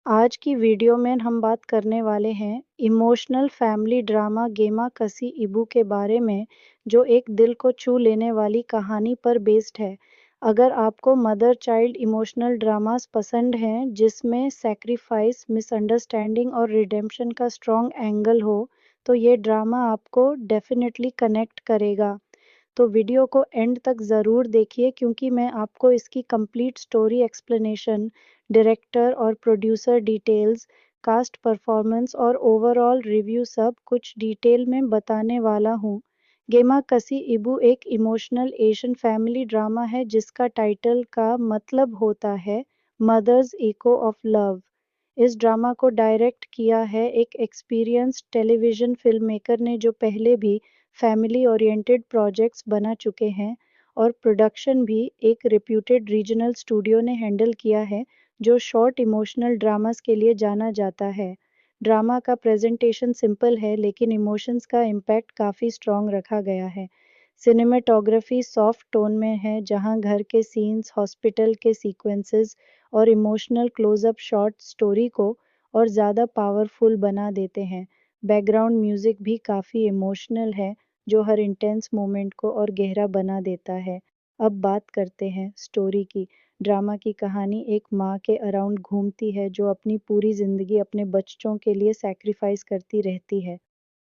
आज की वीडियो में हम बात करने वाले हैं इमोशनल फैमिली ड्रामा गेमा कसी इबू के बारे में, जो एक दिल को छू लेने वाली कहानी पर बेस्ड है। अगर आपको मदर चाइल्ड इमोशनल ड्रामास पसंद हैं जिसमें सैक्रिफाइस, मिसअंडरस्टैंडिंग और रिडेम्पशन का स्ट्रॉन्ग एंगल हो, तो ये ड्रामा आपको डेफिनेटली कनेक्ट करेगा। तो वीडियो को एंड तक ज़रूर देखिए क्योंकि मैं आपको इसकी कंप्लीट स्टोरी एक्सप्लेनेशन, डायरेक्टर और प्रोड्यूसर डिटेल्स, कास्ट परफॉर्मेंस और ओवरऑल रिव्यू सब कुछ डिटेल में बताने वाला हूँ। गेमा कसी इबू एक इमोशनल एशियन फैमिली ड्रामा है जिसका टाइटल का मतलब होता है मदर्स इको ऑफ लव। इस ड्रामा को डायरेक्ट किया है एक एक्सपीरियंस्ड टेलीविजन फिल्म मेकर ने जो पहले भी फैमिली ओरिएंटेड प्रोजेक्ट्स बना चुके हैं, और प्रोडक्शन भी एक रेप्यूटेड रीजनल स्टूडियो ने हैंडल किया है जो शॉर्ट इमोशनल ड्रामास के लिए जाना जाता है। ड्रामा का प्रेजेंटेशन सिंपल है लेकिन इमोशंस का इम्पैक्ट काफ़ी स्ट्रॉन्ग रखा गया है। सिनेमेटोग्राफी सॉफ्ट टोन में है जहां घर के सीन्स, हॉस्पिटल के सीक्वेंसेस और इमोशनल क्लोज-अप शॉट स्टोरी को और ज़्यादा पावरफुल बना देते हैं। बैकग्राउंड म्यूजिक भी काफ़ी इमोशनल है जो हर इंटेंस मोमेंट को और गहरा बना देता है। अब बात करते हैं स्टोरी की। ड्रामा की कहानी एक माँ के अराउंड घूमती है जो अपनी पूरी ज़िंदगी अपने बच्चों के लिए सैक्रिफाइस करती रहती है।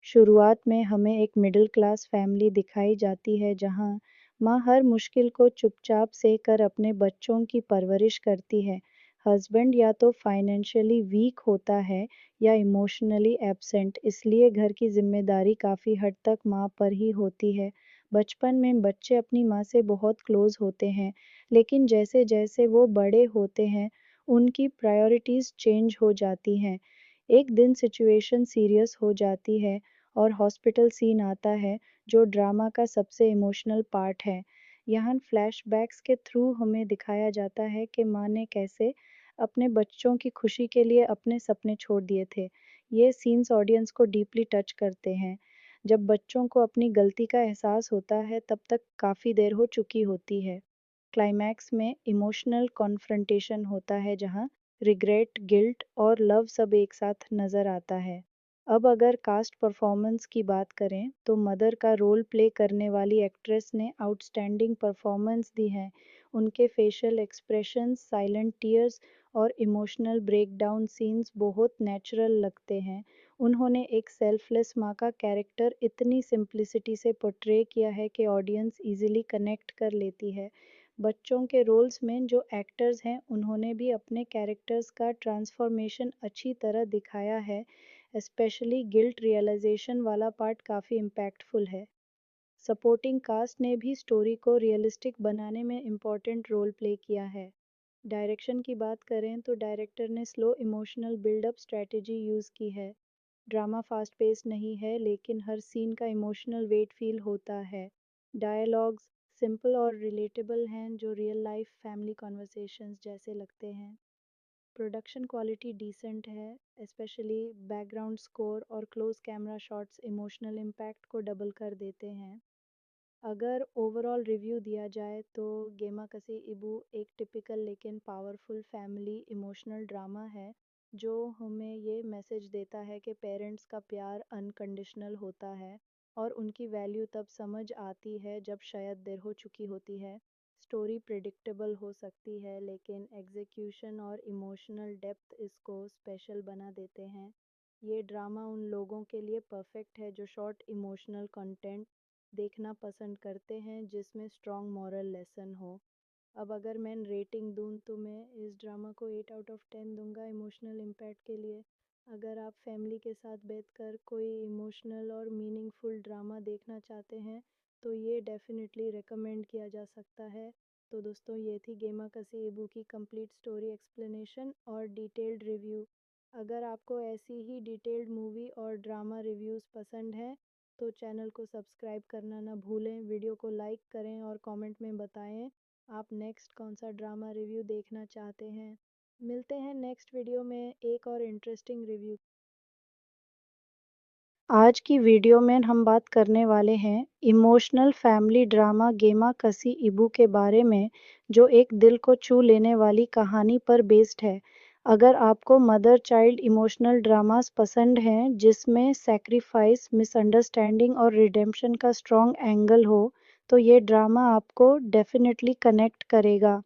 शुरुआत में हमें एक मिडिल क्लास फैमिली दिखाई जाती है जहां माँ हर मुश्किल को चुपचाप सहकर अपने बच्चों की परवरिश करती है। हस्बैंड या तो फाइनेंशियली वीक होता है या इमोशनली एब्सेंट, इसलिए घर की जिम्मेदारी काफ़ी हद तक माँ पर ही होती है। बचपन में बच्चे अपनी माँ से बहुत क्लोज होते हैं, लेकिन जैसे जैसे वो बड़े होते हैं उनकी प्रायोरिटीज़ चेंज हो जाती हैं। एक दिन सिचुएशन सीरियस हो जाती है और हॉस्पिटल सीन आता है जो ड्रामा का सबसे इमोशनल पार्ट है। यहाँ फ्लैशबैक्स के थ्रू हमें दिखाया जाता है कि माँ ने कैसे अपने बच्चों की खुशी के लिए अपने सपने छोड़ दिए थे। ये सीन्स ऑडियंस को डीपली टच करते हैं। जब बच्चों को अपनी गलती का एहसास होता है तब तक काफ़ी देर हो चुकी होती है। क्लाइमैक्स में इमोशनल कॉन्फ्रंटेशन होता है जहाँ रिग्रेट, गिल्ट और लव सब एक साथ नज़र आता है। अब अगर कास्ट परफॉर्मेंस की बात करें तो मदर का रोल प्ले करने वाली एक्ट्रेस ने आउटस्टैंडिंग परफॉर्मेंस दी है। उनके फेशियल एक्सप्रेशंस, साइलेंट टीयर्स और इमोशनल ब्रेकडाउन सीन्स बहुत नेचुरल लगते हैं। उन्होंने एक सेल्फलेस माँ का कैरेक्टर इतनी सिंप्लिसिटी से पोर्ट्रे किया है कि ऑडियंस इजीली कनेक्ट कर लेती है। बच्चों के रोल्स में जो एक्टर्स हैं उन्होंने भी अपने कैरेक्टर्स का ट्रांसफॉर्मेशन अच्छी तरह दिखाया है। स्पेशली गिल्ट रियलाइजेशन वाला पार्ट काफ़ी इम्पैक्टफुल है। सपोर्टिंग कास्ट ने भी स्टोरी को रियलिस्टिक बनाने में इम्पोर्टेंट रोल प्ले किया है। डायरेक्शन की बात करें तो डायरेक्टर ने slow emotional buildup strategy use की है। ड्रामा फास्ट पेस नहीं है लेकिन हर सीन का इमोशनल वेट फील होता है। डायलॉग्स सिंपल और रिलेटेबल हैं जो रियल लाइफ फैमिली कॉन्वर्सेशंस जैसे लगते हैं। प्रोडक्शन क्वालिटी डिसेंट है, स्पेशली बैकग्राउंड स्कोर और close camera shots emotional impact को डबल कर देते हैं। अगर ओवरऑल रिव्यू दिया जाए तो गेमा कसी इबू एक टिपिकल लेकिन पावरफुल फैमिली इमोशनल ड्रामा है जो हमें ये मैसेज देता है कि पेरेंट्स का प्यार अनकंडीशनल होता है और उनकी वैल्यू तब समझ आती है जब शायद देर हो चुकी होती है। स्टोरी प्रिडिक्टेबल हो सकती है लेकिन एग्जीक्यूशन और इमोशनल डेप्थ इसको स्पेशल बना देते हैं। ये ड्रामा उन लोगों के लिए परफेक्ट है जो शॉर्ट इमोशनल कंटेंट देखना पसंद करते हैं जिसमें स्ट्रॉन्ग मॉरल लेसन हो। अब अगर मैं रेटिंग दूं तो मैं इस ड्रामा को 8 आउट ऑफ 10 दूंगा इमोशनल इम्पैक्ट के लिए। अगर आप फैमिली के साथ बैठकर कोई इमोशनल और मीनिंगफुल ड्रामा देखना चाहते हैं तो ये डेफिनेटली रिकमेंड किया जा सकता है। तो दोस्तों, ये थी गेमा कसी इबू की कंप्लीट स्टोरी एक्सप्लेनेशन और डिटेल्ड रिव्यू। अगर आपको ऐसी ही डिटेल्ड मूवी और ड्रामा रिव्यूज़ पसंद हैं तो चैनल को सब्सक्राइब करना ना भूलें, वीडियो को लाइक करें और कमेंट में बताएं आप नेक्स्ट कौन सा ड्रामा रिव्यू देखना चाहते हैं। मिलते हैं नेक्स्ट वीडियो में एक और इंटरेस्टिंग रिव्यू। आज की वीडियो में हम बात करने वाले हैं इमोशनल फैमिली ड्रामा गेमा कसी इबू के बारे में, जो एक दिल को छू लेने वाली कहानी पर बेस्ड है। अगर आपको मदर चाइल्ड इमोशनल ड्रामास पसंद हैं जिसमें सैक्रिफाइस, मिसअंडरस्टैंडिंग और रिडेम्पशन का स्ट्रॉन्ग एंगल हो, तो ये ड्रामा आपको डेफिनेटली कनेक्ट करेगा।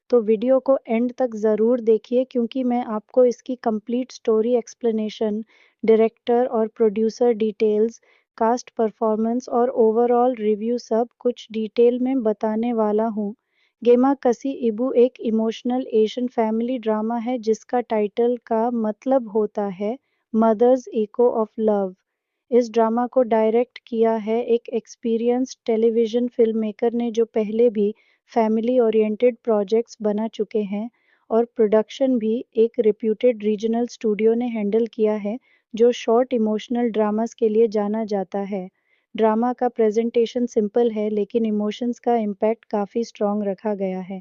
तो वीडियो को एंड तक ज़रूर देखिए क्योंकि मैं आपको इसकी कंप्लीट स्टोरी एक्सप्लेनेशन, डायरेक्टर और प्रोड्यूसर डिटेल्स, कास्ट परफॉर्मेंस और ओवरऑल रिव्यू सब कुछ डिटेल में बताने वाला हूँ। गेमा कसी इबू एक इमोशनल एशियन फैमिली ड्रामा है जिसका टाइटल का मतलब होता है मदर्स इको ऑफ लव। इस ड्रामा को डायरेक्ट किया है एक एक्सपीरियंस्ड टेलीविजन फिल्म मेकर ने जो पहले भी फैमिली ओरिएंटेड प्रोजेक्ट्स बना चुके हैं, और प्रोडक्शन भी एक रिप्यूटेड रीजनल स्टूडियो ने हैंडल किया है जो शॉर्ट इमोशनल ड्रामास के लिए जाना जाता है। ड्रामा का प्रेजेंटेशन सिंपल है लेकिन इमोशंस का इम्पैक्ट काफ़ी स्ट्रॉन्ग रखा गया है।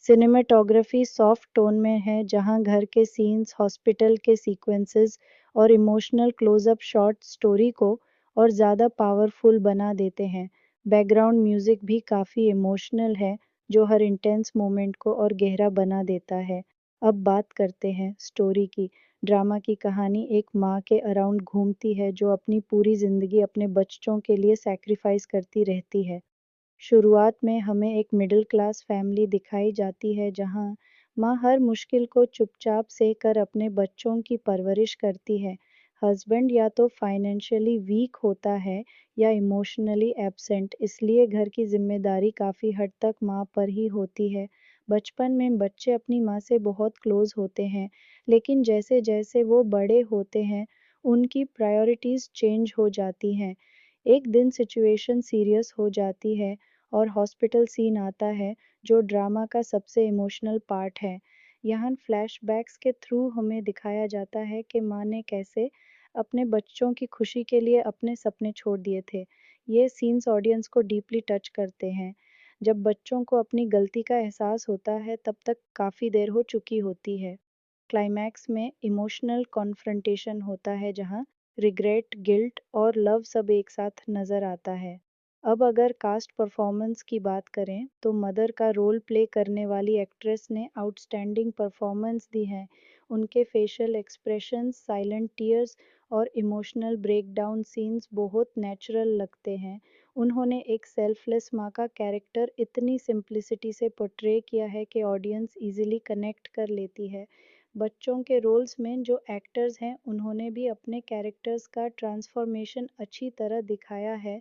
सिनेमेटोग्राफी सॉफ्ट टोन में है जहां घर के सीन्स, हॉस्पिटल के सीक्वेंसेस और इमोशनल क्लोजअप शॉट स्टोरी को और ज़्यादा पावरफुल बना देते हैं। बैकग्राउंड म्यूजिक भी काफ़ी इमोशनल है जो हर इंटेंस मोमेंट को और गहरा बना देता है। अब बात करते हैं स्टोरी की। ड्रामा की कहानी एक माँ के अराउंड घूमती है जो अपनी पूरी ज़िंदगी अपने बच्चों के लिए सैक्रिफाइस करती रहती है। शुरुआत में हमें एक मिडिल क्लास फैमिली दिखाई जाती है जहां माँ हर मुश्किल को चुपचाप सह कर अपने बच्चों की परवरिश करती है। हस्बैंड या तो फाइनेंशियली वीक होता है या इमोशनली एब्सेंट, इसलिए घर की जिम्मेदारी काफ़ी हद तक माँ पर ही होती है। बचपन में बच्चे अपनी माँ से बहुत क्लोज होते हैं, लेकिन जैसे जैसे वो बड़े होते हैं उनकी प्रायोरिटीज़ चेंज हो जाती हैं। एक दिन सिचुएशन सीरियस हो जाती है और हॉस्पिटल सीन आता है जो ड्रामा का सबसे इमोशनल पार्ट है। यहाँ फ्लैशबैक्स के थ्रू हमें दिखाया जाता है कि माँ ने कैसे अपने बच्चों की खुशी के लिए अपने सपने छोड़ दिए थे। ये सीन्स ऑडियंस को डीपली टच करते हैं। जब बच्चों को अपनी गलती का एहसास होता है तब तक काफ़ी देर हो चुकी होती है। क्लाइमैक्स में इमोशनल कॉन्फ्रंटेशन होता है जहाँ रिग्रेट, गिल्ट और लव सब एक साथ नज़र आता है। अब अगर कास्ट परफॉर्मेंस की बात करें तो मदर का रोल प्ले करने वाली एक्ट्रेस ने आउटस्टैंडिंग परफॉर्मेंस दी है। उनके फेशियल एक्सप्रेशंस, साइलेंट टीयर्स और इमोशनल ब्रेकडाउन सीन्स बहुत नेचुरल लगते हैं। उन्होंने एक सेल्फलेस माँ का कैरेक्टर इतनी सिंप्लिसिटी से पोर्ट्रे किया है कि ऑडियंस इजीली कनेक्ट कर लेती है। बच्चों के रोल्स में जो एक्टर्स हैं उन्होंने भी अपने कैरेक्टर्स का ट्रांसफॉर्मेशन अच्छी तरह दिखाया है।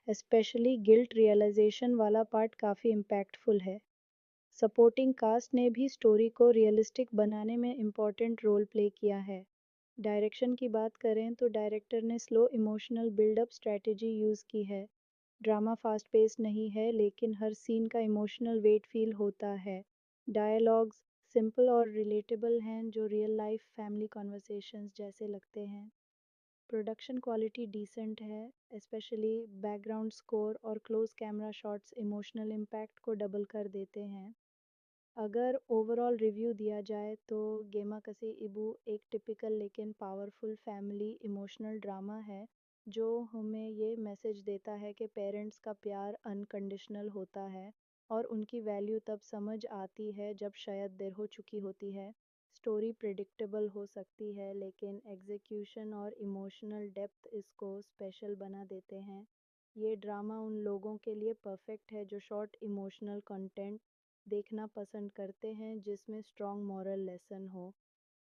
स्पेशली गिल्ट रियलाइजेशन वाला पार्ट काफ़ी इम्पैक्टफुल है। सपोर्टिंग कास्ट ने भी स्टोरी को रियलिस्टिक बनाने में इम्पोर्टेंट रोल प्ले किया है। डायरेक्शन की बात करें तो डायरेक्टर ने slow emotional buildup strategy use की है। ड्रामा फास्ट पेस नहीं है लेकिन हर सीन का इमोशनल वेट फील होता है। डायलॉग्स सिंपल और रिलेटेबल हैं जो रियल लाइफ फैमिली कॉन्वर्सेशंस जैसे लगते हैं। प्रोडक्शन क्वालिटी डिसेंट है, स्पेशली बैकग्राउंड स्कोर और close camera shots emotional impact को डबल कर देते हैं। अगर ओवरऑल रिव्यू दिया जाए तो गेमा कसी इबू एक टिपिकल लेकिन पावरफुल फैमिली इमोशनल ड्रामा है जो हमें ये मैसेज देता है कि पेरेंट्स का प्यार अनकंडीशनल होता है और उनकी वैल्यू तब समझ आती है जब शायद देर हो चुकी होती है। स्टोरी प्रिडिक्टेबल हो सकती है लेकिन एग्जीक्यूशन और इमोशनल डेप्थ इसको स्पेशल बना देते हैं। ये ड्रामा उन लोगों के लिए परफेक्ट है जो शॉर्ट इमोशनल कंटेंट देखना पसंद करते हैं जिसमें स्ट्रॉन्ग मॉरल लेसन हो।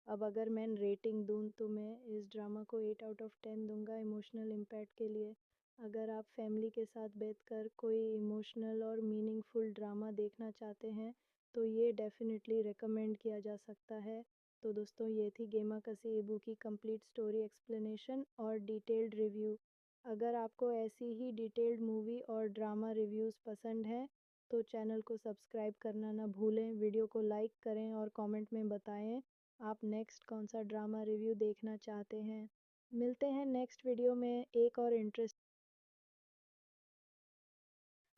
अब अगर मैं रेटिंग दूँ तो मैं इस ड्रामा को 8 आउट ऑफ 10 दूंगा इमोशनल इम्पैक्ट के लिए। अगर आप फैमिली के साथ बैठकर कोई इमोशनल और मीनिंगफुल ड्रामा देखना चाहते हैं तो ये डेफिनेटली रिकमेंड किया जा सकता है। तो दोस्तों ये थी गेमा कसी इबू की कंप्लीट स्टोरी एक्सप्लेनेशन और डिटेल्ड रिव्यू। अगर आपको ऐसी ही डिटेल्ड मूवी और ड्रामा रिव्यूज़ पसंद हैं तो चैनल को सब्सक्राइब करना ना भूलें, वीडियो को लाइक करें और कमेंट में बताएं आप नेक्स्ट कौन सा ड्रामा रिव्यू देखना चाहते हैं। मिलते हैं नेक्स्ट वीडियो में एक और इंटरेस्ट।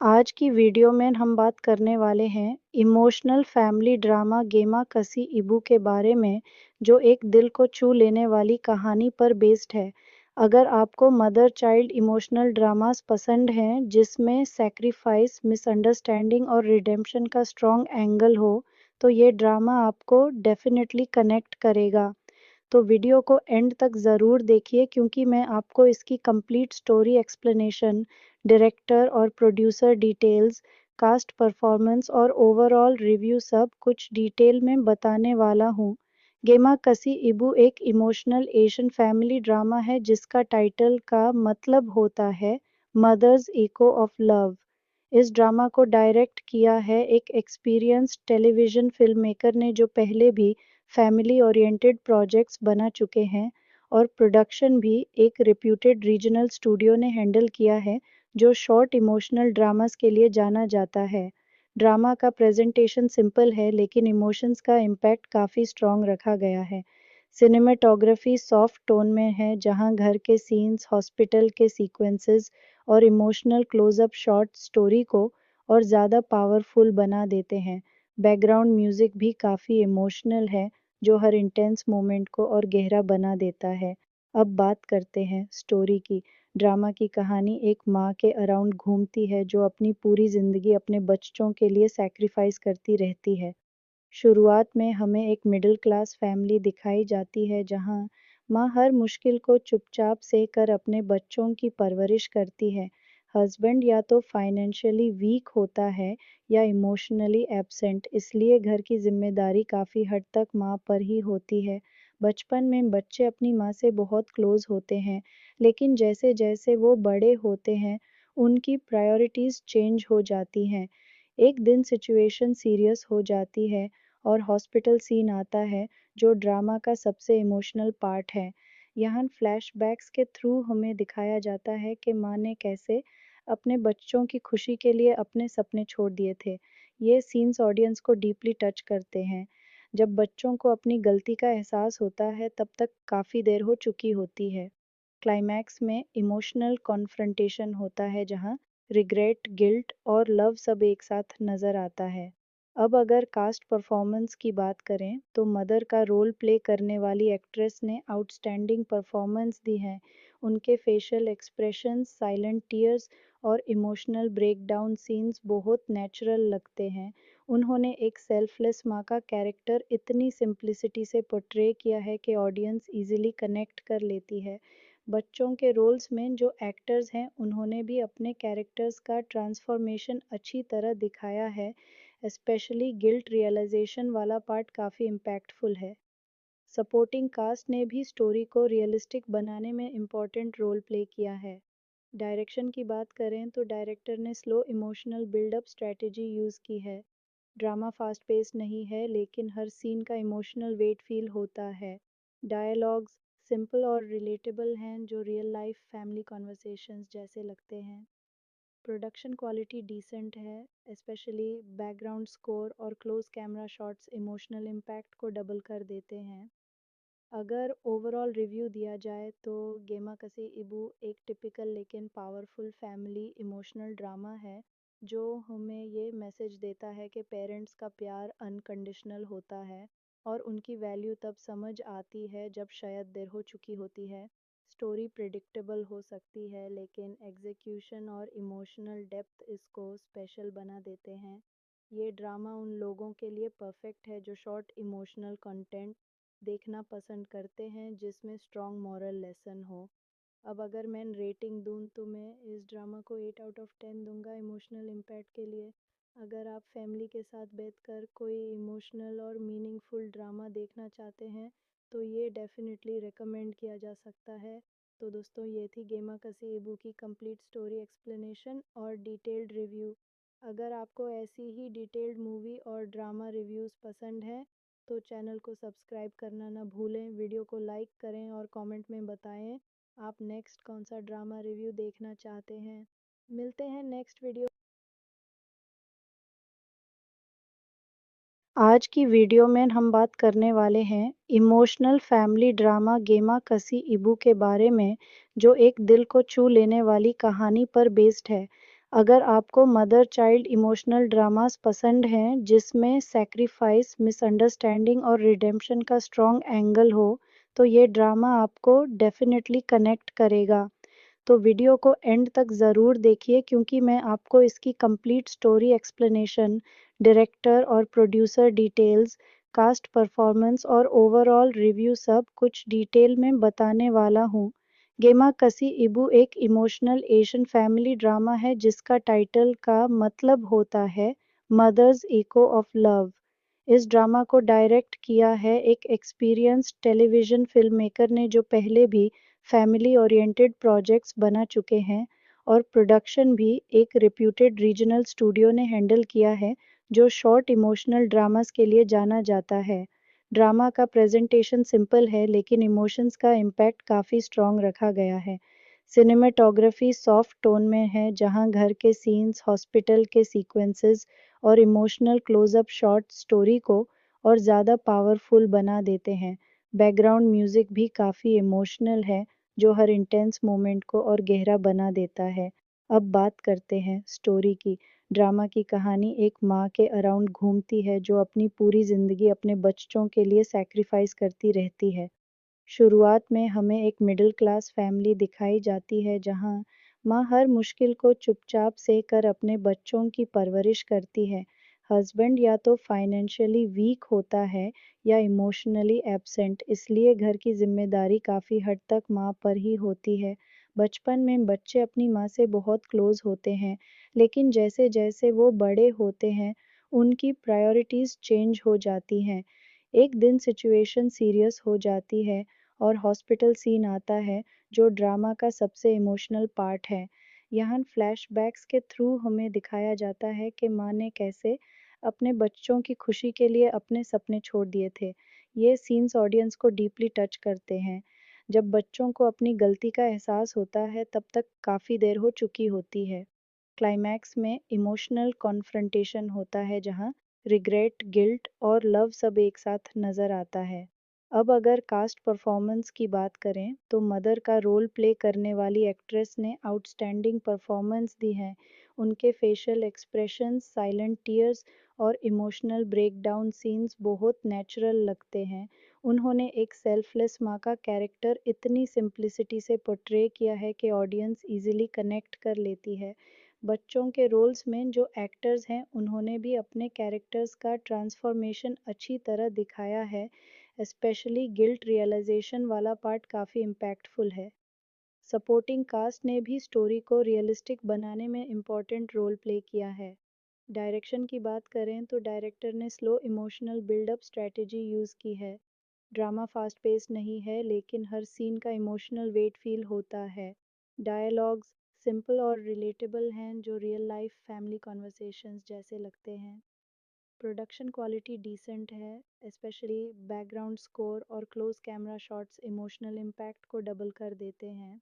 आज की वीडियो में हम बात करने वाले हैं इमोशनल फैमिली ड्रामा गेमा कसी इबू के बारे में जो एक दिल को छू लेने वाली कहानी पर बेस्ड है। अगर आपको मदर चाइल्ड इमोशनल ड्रामास पसंद हैं जिसमें सैक्रिफाइस, मिसअंडरस्टैंडिंग और रिडेम्पशन का स्ट्रॉन्ग एंगल हो, तो ये ड्रामा आपको डेफ़िनेटली कनेक्ट करेगा। तो वीडियो को एंड तक ज़रूर देखिए क्योंकि मैं आपको इसकी कंप्लीट स्टोरी एक्सप्लेनेशन, डायरेक्टर और प्रोड्यूसर डिटेल्स, कास्ट परफॉर्मेंस और ओवरऑल रिव्यू सब कुछ डिटेल में बताने वाला हूँ। गेमा कसी इबू एक इमोशनल एशियन फैमिली ड्रामा है जिसका टाइटल का मतलब होता है मदर्स इको ऑफ लव। इस ड्रामा को डायरेक्ट किया है एक एक्सपीरियंस्ड टेलीविज़न फ़िल्ममेकर ने जो पहले भी फैमिली ओरिएंटेड प्रोजेक्ट्स बना चुके हैं और प्रोडक्शन भी एक रेप्यूटेड रीजनल स्टूडियो ने हैंडल किया है जो शॉर्ट इमोशनल ड्रामास के लिए जाना जाता है। ड्रामा का प्रेजेंटेशन सिंपल है लेकिन इमोशंस का इम्पैक्ट काफ़ी स्ट्रॉन्ग रखा गया है। सिनेमेटोग्राफी सॉफ्ट टोन में है जहां घर के सीन्स, हॉस्पिटल के सीक्वेंसेस और इमोशनल क्लोज-अप शॉट स्टोरी को और ज़्यादा पावरफुल बना देते हैं। बैकग्राउंड म्यूजिक भी काफ़ी इमोशनल है, जो हर इंटेंस मोमेंट को और गहरा बना देता है। अब बात करते हैं स्टोरी की। ड्रामा की कहानी एक माँ के अराउंड घूमती है जो अपनी पूरी ज़िंदगी अपने बच्चों के लिए सैक्रिफाइस करती रहती है। शुरुआत में हमें एक मिडिल क्लास फैमिली दिखाई जाती है जहाँ माँ हर मुश्किल को चुपचाप सहकर अपने बच्चों की परवरिश करती है। हस्बैंड या तो फाइनेंशियली वीक होता है या इमोशनली एब्सेंट, इसलिए घर की जिम्मेदारी काफ़ी हद तक माँ पर ही होती है। बचपन में बच्चे अपनी माँ से बहुत क्लोज होते हैं, लेकिन जैसे जैसे वो बड़े होते हैं, उनकी प्रायोरिटीज़ चेंज हो जाती हैं। एक दिन सिचुएशन सीरियस हो जाती है और हॉस्पिटल सीन आता है जो ड्रामा का सबसे इमोशनल पार्ट है। यहाँ फ्लैशबैक्स के थ्रू हमें दिखाया जाता है कि माँ ने कैसे अपने बच्चों की खुशी के लिए अपने सपने छोड़ दिए थे। ये सीन्स ऑडियंस को डीपली टच करते हैं। जब बच्चों को अपनी गलती का एहसास होता है तब तक काफ़ी देर हो चुकी होती है। क्लाइमैक्स में इमोशनल कॉन्फ्रंटेशन होता है जहाँ रिग्रेट, गिल्ट और लव सब एक साथ नज़र आता है। अब अगर कास्ट परफॉर्मेंस की बात करें तो मदर का रोल प्ले करने वाली एक्ट्रेस ने आउटस्टैंडिंग परफॉर्मेंस दी है। उनके फेशियल एक्सप्रेशंस, साइलेंट टीयर्स और इमोशनल ब्रेकडाउन सीन्स बहुत नेचुरल लगते हैं। उन्होंने एक सेल्फलेस माँ का कैरेक्टर इतनी सिंप्लिसिटी से पोर्ट्रे किया है कि ऑडियंस इजीली कनेक्ट कर लेती है। बच्चों के रोल्स में जो एक्टर्स हैं उन्होंने भी अपने कैरेक्टर्स का ट्रांसफॉर्मेशन अच्छी तरह दिखाया है। स्पेशली गिल्ट रियलाइजेशन वाला पार्ट काफ़ी इम्पैक्टफुल है। सपोर्टिंग कास्ट ने भी स्टोरी को रियलिस्टिक बनाने में इम्पोर्टेंट रोल प्ले किया है। डायरेक्शन की बात करें तो डायरेक्टर ने slow emotional buildup strategy use की है। ड्रामा फास्ट पेस नहीं है लेकिन हर सीन का इमोशनल वेट फील होता है। डायलॉग्स सिंपल और रिलेटेबल हैं जो रियल लाइफ फैमिली कॉन्वर्सेशंस जैसे लगते हैं। प्रोडक्शन क्वालिटी डिसेंट है, स्पेशली बैकग्राउंड स्कोर और close camera shots emotional impact को डबल कर देते हैं। अगर ओवरऑल रिव्यू दिया जाए तो गेमा कसी इबू एक टिपिकल लेकिन पावरफुल फैमिली इमोशनल ड्रामा है जो हमें ये मैसेज देता है कि पेरेंट्स का प्यार अनकंडीशनल होता है और उनकी वैल्यू तब समझ आती है जब शायद देर हो चुकी होती है। स्टोरी प्रिडिक्टेबल हो सकती है लेकिन एग्जीक्यूशन और इमोशनल डेप्थ इसको स्पेशल बना देते हैं। ये ड्रामा उन लोगों के लिए परफेक्ट है जो शॉर्ट इमोशनल कंटेंट देखना पसंद करते हैं जिसमें स्ट्रॉन्ग मॉरल लेसन हो। अब अगर मैं रेटिंग दूँ तो मैं इस ड्रामा को 8 आउट ऑफ 10 दूंगा इमोशनल इम्पैक्ट के लिए। अगर आप फैमिली के साथ बैठकर कोई इमोशनल और मीनिंगफुल ड्रामा देखना चाहते हैं तो ये डेफिनेटली रिकमेंड किया जा सकता है। तो दोस्तों ये थी गेमा कसी इबू की कंप्लीट स्टोरी एक्सप्लेनेशन और डिटेल्ड रिव्यू। अगर आपको ऐसी ही डिटेल्ड मूवी और ड्रामा रिव्यूज़ पसंद हैं तो चैनल को सब्सक्राइब करना ना भूलें, वीडियो को लाइक करें और कमेंट में बताएं आप नेक्स्ट कौन सा ड्रामा रिव्यू देखना चाहते हैं। मिलते हैं नेक्स्ट वीडियो। आज की वीडियो में हम बात करने वाले हैं इमोशनल फैमिली ड्रामा गेमा कसी इबू के बारे में जो एक दिल को छू लेने वाली कहानी पर बेस्ड है। अगर आपको मदर चाइल्ड इमोशनल ड्रामास पसंद हैं जिसमें सैक्रिफाइस, मिसअंडरस्टैंडिंग और रिडेम्पशन का स्ट्रॉन्ग एंगल हो, तो ये ड्रामा आपको डेफिनेटली कनेक्ट करेगा। तो वीडियो को एंड तक ज़रूर देखिए क्योंकि मैं आपको इसकी कंप्लीट स्टोरी एक्सप्लेनेशन, डायरेक्टर और प्रोड्यूसर डिटेल्स, कास्ट परफॉर्मेंस और ओवरऑल रिव्यू सब कुछ डिटेल में बताने वाला हूँ। गेमा कसी इबू एक इमोशनल एशियन फैमिली ड्रामा है जिसका टाइटल का मतलब होता है मदर्स इको ऑफ लव। इस ड्रामा को डायरेक्ट किया है एक एक्सपीरियंस्ड टेलीविजन फिल्म मेकर ने जो पहले भी फैमिली ओरिएंटेड प्रोजेक्ट्स बना चुके हैं और प्रोडक्शन भी एक रिप्यूटेड रीजनल स्टूडियो ने हैंडल किया है जो शॉर्ट इमोशनल ड्रामास के लिए जाना जाता है। ड्रामा का प्रेजेंटेशन सिंपल है लेकिन इमोशंस का इम्पैक्ट काफ़ी स्ट्रॉन्ग रखा गया है। सिनेमेटोग्राफी सॉफ्ट टोन में है जहां घर के सीन्स, हॉस्पिटल के सीक्वेंसेस और इमोशनल क्लोज-अप शॉट स्टोरी को और ज़्यादा पावरफुल बना देते हैं। बैकग्राउंड म्यूजिक भी काफ़ी इमोशनल है जो हर इंटेंस मोमेंट को और गहरा बना देता है। अब बात करते हैं स्टोरी की। ड्रामा की कहानी एक माँ के अराउंड घूमती है जो अपनी पूरी ज़िंदगी अपने बच्चों के लिए सैक्रिफाइस करती रहती है। शुरुआत में हमें एक मिडिल क्लास फैमिली दिखाई जाती है जहां माँ हर मुश्किल को चुपचाप सहकर अपने बच्चों की परवरिश करती है। हस्बैंड या तो फाइनेंशियली वीक होता है या इमोशनली एब्सेंट, इसलिए घर की जिम्मेदारी काफ़ी हद तक माँ पर ही होती है। बचपन में बच्चे अपनी माँ से बहुत क्लोज होते हैं, लेकिन जैसे जैसे वो बड़े होते हैं उनकी प्रायोरिटीज़ चेंज हो जाती हैं। एक दिन सिचुएशन सीरियस हो जाती है और हॉस्पिटल सीन आता है जो ड्रामा का सबसे इमोशनल पार्ट है। यहाँ फ्लैशबैक्स के थ्रू हमें दिखाया जाता है कि माँ ने कैसे अपने बच्चों की खुशी के लिए अपने सपने छोड़ दिए थे। ये सीन्स ऑडियंस को डीपली टच करते हैं। जब बच्चों को अपनी गलती का एहसास होता है तब तक काफ़ी देर हो चुकी होती है। क्लाइमैक्स में इमोशनल कॉन्फ्रंटेशन होता है जहाँ रिग्रेट, गिल्ट और लव सब एक साथ नज़र आता है। अब अगर कास्ट परफॉर्मेंस की बात करें तो मदर का रोल प्ले करने वाली एक्ट्रेस ने आउटस्टैंडिंग परफॉर्मेंस दी है। उनके फेशियल एक्सप्रेशंस, साइलेंट टीयर्स और इमोशनल ब्रेकडाउन सीन्स बहुत नेचुरल लगते हैं। उन्होंने एक सेल्फलेस माँ का कैरेक्टर इतनी सिंप्लिसिटी से पोर्ट्रे किया है कि ऑडियंस इजीली कनेक्ट कर लेती है। बच्चों के रोल्स में जो एक्टर्स हैं उन्होंने भी अपने कैरेक्टर्स का ट्रांसफॉर्मेशन अच्छी तरह दिखाया है। स्पेशली गिल्ट रियलाइजेशन वाला पार्ट काफ़ी इम्पैक्टफुल है। सपोर्टिंग कास्ट ने भी स्टोरी को रियलिस्टिक बनाने में इम्पोर्टेंट रोल प्ले किया है। डायरेक्शन की बात करें तो डायरेक्टर ने slow emotional buildup strategy use की है। ड्रामा फास्ट पेस नहीं है लेकिन हर सीन का इमोशनल वेट फील होता है। डायलॉग्स सिंपल और रिलेटेबल हैं जो रियल लाइफ फैमिली कॉन्वर्सेशंस जैसे लगते हैं। प्रोडक्शन क्वालिटी डिसेंट है, स्पेशली बैकग्राउंड स्कोर और close camera shots emotional impact को डबल कर देते हैं।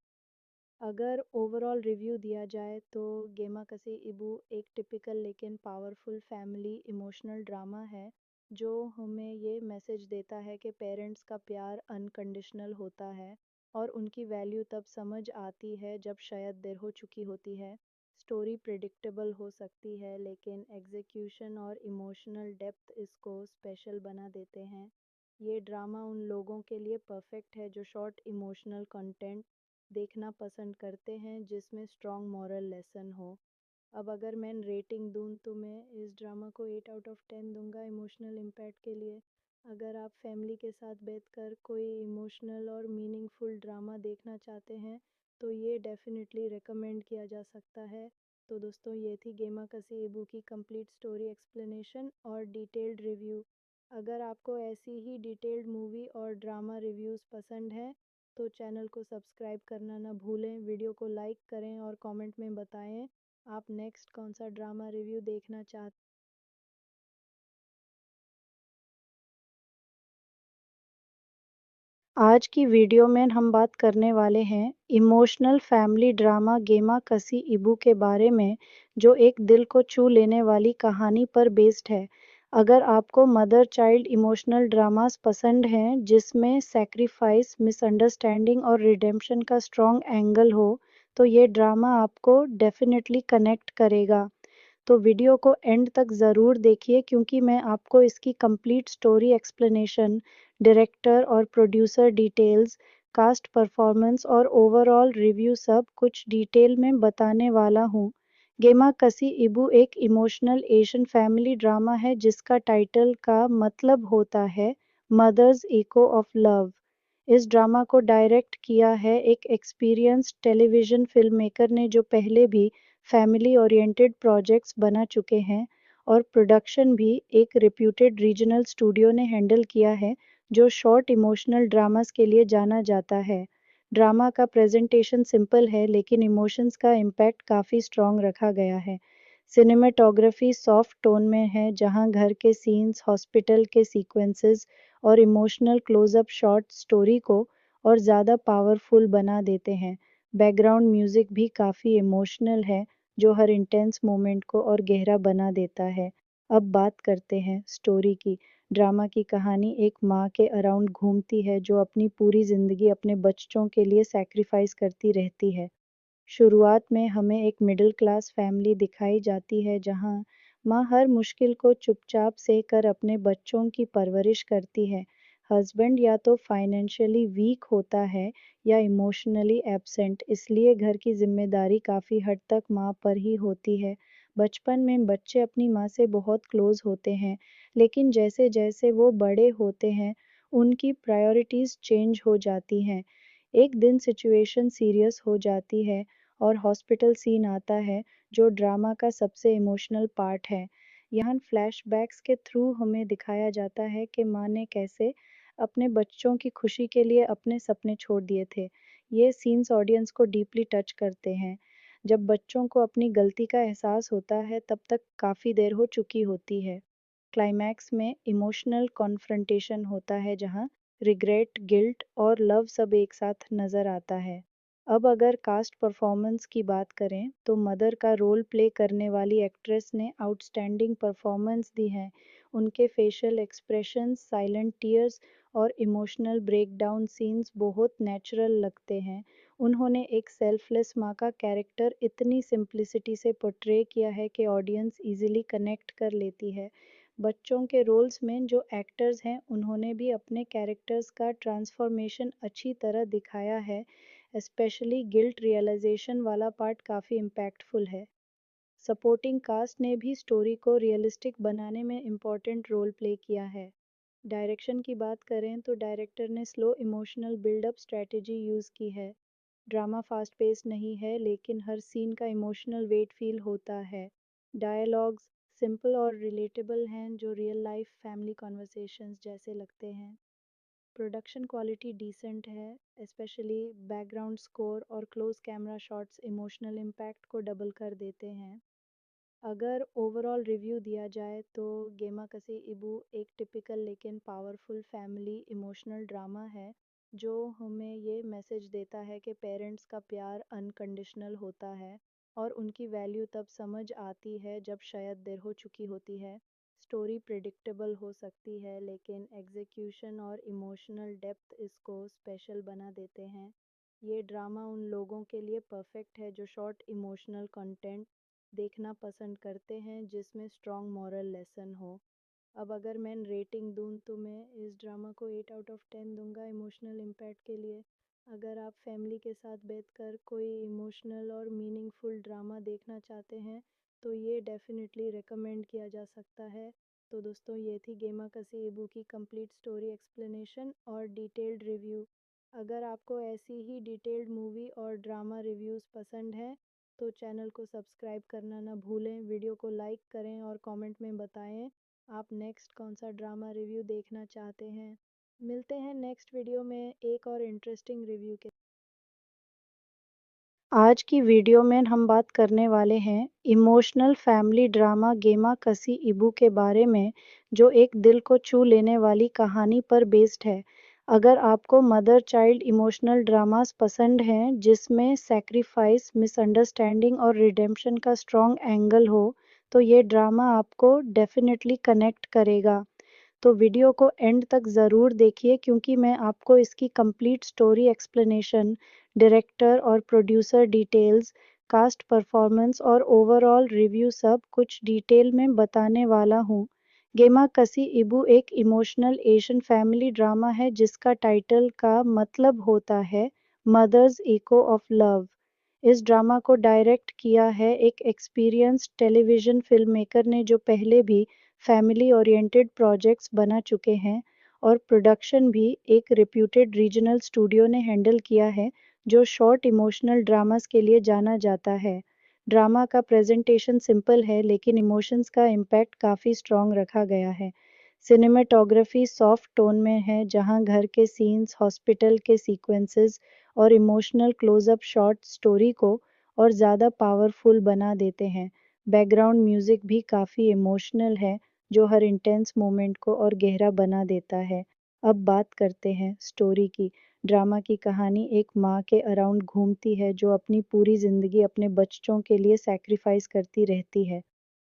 अगर ओवरऑल रिव्यू दिया जाए तो गेमा कसी इबू एक टिपिकल लेकिन पावरफुल फैमिली इमोशनल ड्रामा है जो हमें ये मैसेज देता है कि पेरेंट्स का प्यार अनकंडीशनल होता है और उनकी वैल्यू तब समझ आती है जब शायद देर हो चुकी होती है। स्टोरी प्रिडिक्टेबल हो सकती है लेकिन एग्जीक्यूशन और इमोशनल डेप्थ इसको स्पेशल बना देते हैं। ये ड्रामा उन लोगों के लिए परफेक्ट है जो शॉर्ट इमोशनल कंटेंट देखना पसंद करते हैं जिसमें स्ट्रॉन्ग मॉरल लेसन हो। अब अगर मैं रेटिंग दूँ तो मैं इस ड्रामा को 8 आउट ऑफ 10 दूंगा इमोशनल इम्पैक्ट के लिए। अगर आप फैमिली के साथ बैठकर कोई इमोशनल और मीनिंगफुल ड्रामा देखना चाहते हैं तो ये डेफिनेटली रिकमेंड किया जा सकता है। तो दोस्तों ये थी गेमा कसी इबू की कंप्लीट स्टोरी एक्सप्लेनेशन और डिटेल्ड रिव्यू। अगर आपको ऐसी ही डिटेल्ड मूवी और ड्रामा रिव्यूज़ पसंद हैं तो चैनल को सब्सक्राइब करना ना भूलें, वीडियो को लाइक करें और कमेंट में बताएं आप नेक्स्ट कौन सा ड्रामा रिव्यू देखना चाहते हैं। आज की वीडियो में हम बात करने वाले हैं इमोशनल फैमिली ड्रामा गेमा कसी इबू के बारे में जो एक दिल को छू लेने वाली कहानी पर बेस्ड है। अगर आपको मदर चाइल्ड इमोशनल ड्रामास पसंद हैं जिसमें सैक्रिफाइस, मिसअंडरस्टैंडिंग और रिडेम्पशन का स्ट्रॉन्ग एंगल हो तो ये ड्रामा आपको डेफिनेटली कनेक्ट करेगा। तो वीडियो को एंड तक ज़रूर देखिए क्योंकि मैं आपको इसकी कंप्लीट स्टोरी एक्सप्लेनेशन, डायरेक्टर और प्रोड्यूसर डिटेल्स, कास्ट परफॉर्मेंस और ओवरऑल रिव्यू सब कुछ डिटेल में बताने वाला हूँ। गेमा कसी इबू एक इमोशनल एशियन फैमिली ड्रामा है जिसका टाइटल का मतलब होता है मदर्स इको ऑफ लव। इस ड्रामा को डायरेक्ट किया है एक एक्सपीरियंस्ड टेलीविजन फिल्म मेकर ने जो पहले भी फैमिली ओरिएंटेड प्रोजेक्ट्स बना चुके हैं, और प्रोडक्शन भी एक रिप्यूटेड रीजनल स्टूडियो ने हैंडल किया है जो शॉर्ट इमोशनल ड्रामास के लिए जाना जाता है। ड्रामा का प्रेजेंटेशन सिंपल है लेकिन इमोशंस का इम्पैक्ट काफ़ी स्ट्रॉन्ग रखा गया है। सिनेमेटोग्राफी सॉफ्ट टोन में है जहां घर के सीन्स, हॉस्पिटल के सीक्वेंसेस और इमोशनल क्लोजअप शॉट स्टोरी को और ज़्यादा पावरफुल बना देते हैं। बैकग्राउंड म्यूजिक भी काफ़ी इमोशनल है जो हर इंटेंस मोमेंट को और गहरा बना देता है। अब बात करते हैं स्टोरी की। ड्रामा की कहानी एक माँ के अराउंड घूमती है जो अपनी पूरी जिंदगी अपने बच्चों के लिए सैक्रिफाइस करती रहती है। शुरुआत में हमें एक मिडिल क्लास फैमिली दिखाई जाती है जहां माँ हर मुश्किल को चुपचाप सहकर अपने बच्चों की परवरिश करती है। हस्बैंड या तो फाइनेंशियली वीक होता है या इमोशनली एब्सेंट, इसलिए घर की जिम्मेदारी काफ़ी हद तक माँ पर ही होती है। बचपन में बच्चे अपनी माँ से बहुत क्लोज होते हैं, लेकिन जैसे जैसे वो बड़े होते हैं उनकी प्रायोरिटीज़ चेंज हो जाती हैं। एक दिन सिचुएशन सीरियस हो जाती है और हॉस्पिटल सीन आता है जो ड्रामा का सबसे इमोशनल पार्ट है। यहाँ फ्लैशबैक्स के थ्रू हमें दिखाया जाता है कि माँ ने कैसे अपने बच्चों की खुशी के लिए अपने सपने छोड़ दिए थे। ये सीन्स ऑडियंस को डीपली टच करते हैं। जब बच्चों को अपनी गलती का एहसास होता है तब तक काफ़ी देर हो चुकी होती है। क्लाइमैक्स में इमोशनल कॉन्फ्रंटेशन होता है जहाँ रिग्रेट, गिल्ट और लव सब एक साथ नजर आता है। अब अगर कास्ट परफॉर्मेंस की बात करें तो मदर का रोल प्ले करने वाली एक्ट्रेस ने आउटस्टैंडिंग परफॉर्मेंस दी है। उनके फेशियल एक्सप्रेशंस, साइलेंट टीयर्स और इमोशनल ब्रेकडाउन सीन्स बहुत नेचुरल लगते हैं। उन्होंने एक सेल्फलेस माँ का कैरेक्टर इतनी सिंप्लिसिटी से पोर्ट्रे किया है कि ऑडियंस इजीली कनेक्ट कर लेती है। बच्चों के रोल्स में जो एक्टर्स हैं उन्होंने भी अपने कैरेक्टर्स का ट्रांसफॉर्मेशन अच्छी तरह दिखाया है। स्पेशली गिल्ट रियलाइजेशन वाला पार्ट काफ़ी इम्पैक्टफुल है। सपोर्टिंग कास्ट ने भी स्टोरी को रियलिस्टिक बनाने में इम्पोर्टेंट रोल प्ले किया है। डायरेक्शन की बात करें तो डायरेक्टर ने slow emotional buildup strategy use की है। ड्रामा फास्ट पेस नहीं है लेकिन हर सीन का इमोशनल वेट फील होता है। डायलॉग्स सिंपल और रिलेटेबल हैं जो रियल लाइफ फैमिली कॉन्वर्सेशंस जैसे लगते हैं। प्रोडक्शन क्वालिटी डिसेंट है, स्पेशली बैकग्राउंड स्कोर और close camera shots emotional impact को डबल कर देते हैं। अगर ओवरऑल रिव्यू दिया जाए तो गेमा कसी इबू एक टिपिकल लेकिन पावरफुल फैमिली इमोशनल ड्रामा है जो हमें ये मैसेज देता है कि पेरेंट्स का प्यार अनकंडीशनल होता है और उनकी वैल्यू तब समझ आती है जब शायद देर हो चुकी होती है। स्टोरी प्रिडिक्टेबल हो सकती है लेकिन एग्जीक्यूशन और इमोशनल डेप्थ इसको स्पेशल बना देते हैं। ये ड्रामा उन लोगों के लिए परफेक्ट है जो शॉर्ट इमोशनल कंटेंट देखना पसंद करते हैं जिसमें स्ट्रॉन्ग मॉरल लेसन हो। अब अगर मैं रेटिंग दूँ तो मैं इस ड्रामा को 8 आउट ऑफ 10 दूंगा इमोशनल इम्पैक्ट के लिए। अगर आप फैमिली के साथ बैठकर कोई इमोशनल और मीनिंगफुल ड्रामा देखना चाहते हैं तो ये डेफिनेटली रिकमेंड किया जा सकता है। तो दोस्तों ये थी गेमा कसी इबू की कंप्लीट स्टोरी एक्सप्लेनेशन और डिटेल्ड रिव्यू। अगर आपको ऐसी ही डिटेल्ड मूवी और ड्रामा रिव्यूज़ पसंद है तो चैनल को सब्सक्राइब करना ना भूलें, वीडियो को लाइक करें और कमेंट में बताएं आप नेक्स्ट कौन सा ड्रामा रिव्यू देखना चाहते हैं। मिलते हैं नेक्स्ट वीडियो में एक और इंटरेस्टिंग रिव्यू के। आज की वीडियो में हम बात करने वाले हैं इमोशनल फैमिली ड्रामा गेमा कसी इबू के बारे में जो एक दिल को छू लेने वाली कहानी पर बेस्ड है। अगर आपको मदर चाइल्ड इमोशनल ड्रामास पसंद हैं जिसमें सैक्रिफाइस, मिसअंडरस्टैंडिंग और रिडेम्पशन का स्ट्रॉन्ग एंगल हो तो ये ड्रामा आपको डेफिनेटली कनेक्ट करेगा। तो वीडियो को एंड तक ज़रूर देखिए क्योंकि मैं आपको इसकी कंप्लीट स्टोरी एक्सप्लेनेशन, डायरेक्टर और प्रोड्यूसर डिटेल्स, कास्ट परफॉर्मेंस और ओवरऑल रिव्यू सब कुछ डिटेल में बताने वाला हूँ। गेमा कसी इबू एक इमोशनल एशियन फैमिली ड्रामा है जिसका टाइटल का मतलब होता है मदर्स इको ऑफ लव। इस ड्रामा को डायरेक्ट किया है एक एक्सपीरियंस्ड टेलीविजन फिल्म मेकर ने जो पहले भी फैमिली ओरिएंटेड प्रोजेक्ट्स बना चुके हैं, और प्रोडक्शन भी एक रिप्यूटेड रीजनल स्टूडियो ने हैंडल किया है जो शॉर्ट इमोशनल ड्रामास के लिए जाना जाता है। ड्रामा का प्रेजेंटेशन सिंपल है लेकिन इमोशंस का इम्पैक्ट काफ़ी स्ट्रॉन्ग रखा गया है। सिनेमेटोग्राफी सॉफ्ट टोन में है जहां घर के सीन्स, हॉस्पिटल के सीक्वेंसेस और इमोशनल क्लोजअप शॉट स्टोरी को और ज़्यादा पावरफुल बना देते हैं। बैकग्राउंड म्यूजिक भी काफ़ी इमोशनल है जो हर इंटेंस मोमेंट को और गहरा बना देता है। अब बात करते हैं स्टोरी की। ड्रामा की कहानी एक माँ के अराउंड घूमती है जो अपनी पूरी ज़िंदगी अपने बच्चों के लिए सैक्रिफाइस करती रहती है।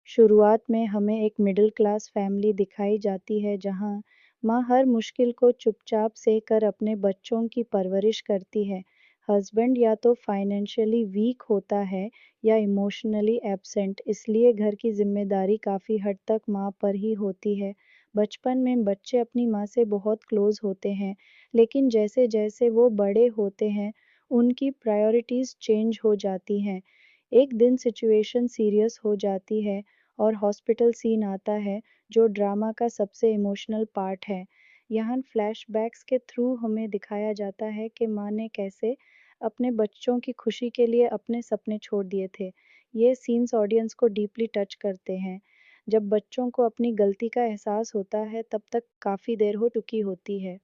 शुरुआत में हमें एक मिडिल क्लास फैमिली दिखाई जाती है जहां माँ हर मुश्किल को चुपचाप सहकर अपने बच्चों की परवरिश करती है। हस्बैंड या तो फाइनेंशियली वीक होता है या इमोशनली एब्सेंट, इसलिए घर की जिम्मेदारी काफ़ी हद तक माँ पर ही होती है। बचपन में बच्चे अपनी माँ से बहुत क्लोज होते हैं, लेकिन जैसे जैसे वो बड़े होते हैं उनकी प्रायोरिटीज़ चेंज हो जाती हैं। एक दिन सिचुएशन सीरियस हो जाती है और हॉस्पिटल सीन आता है जो ड्रामा का सबसे इमोशनल पार्ट है। यहाँ फ्लैशबैक्स के थ्रू हमें दिखाया जाता है कि माँ ने कैसे अपने बच्चों की खुशी के लिए अपने सपने छोड़ दिए थे। ये सीन्स ऑडियंस को डीपली टच करते हैं। जब बच्चों को अपनी गलती का एहसास होता है तब तक काफ़ी देर हो चुकी होती है।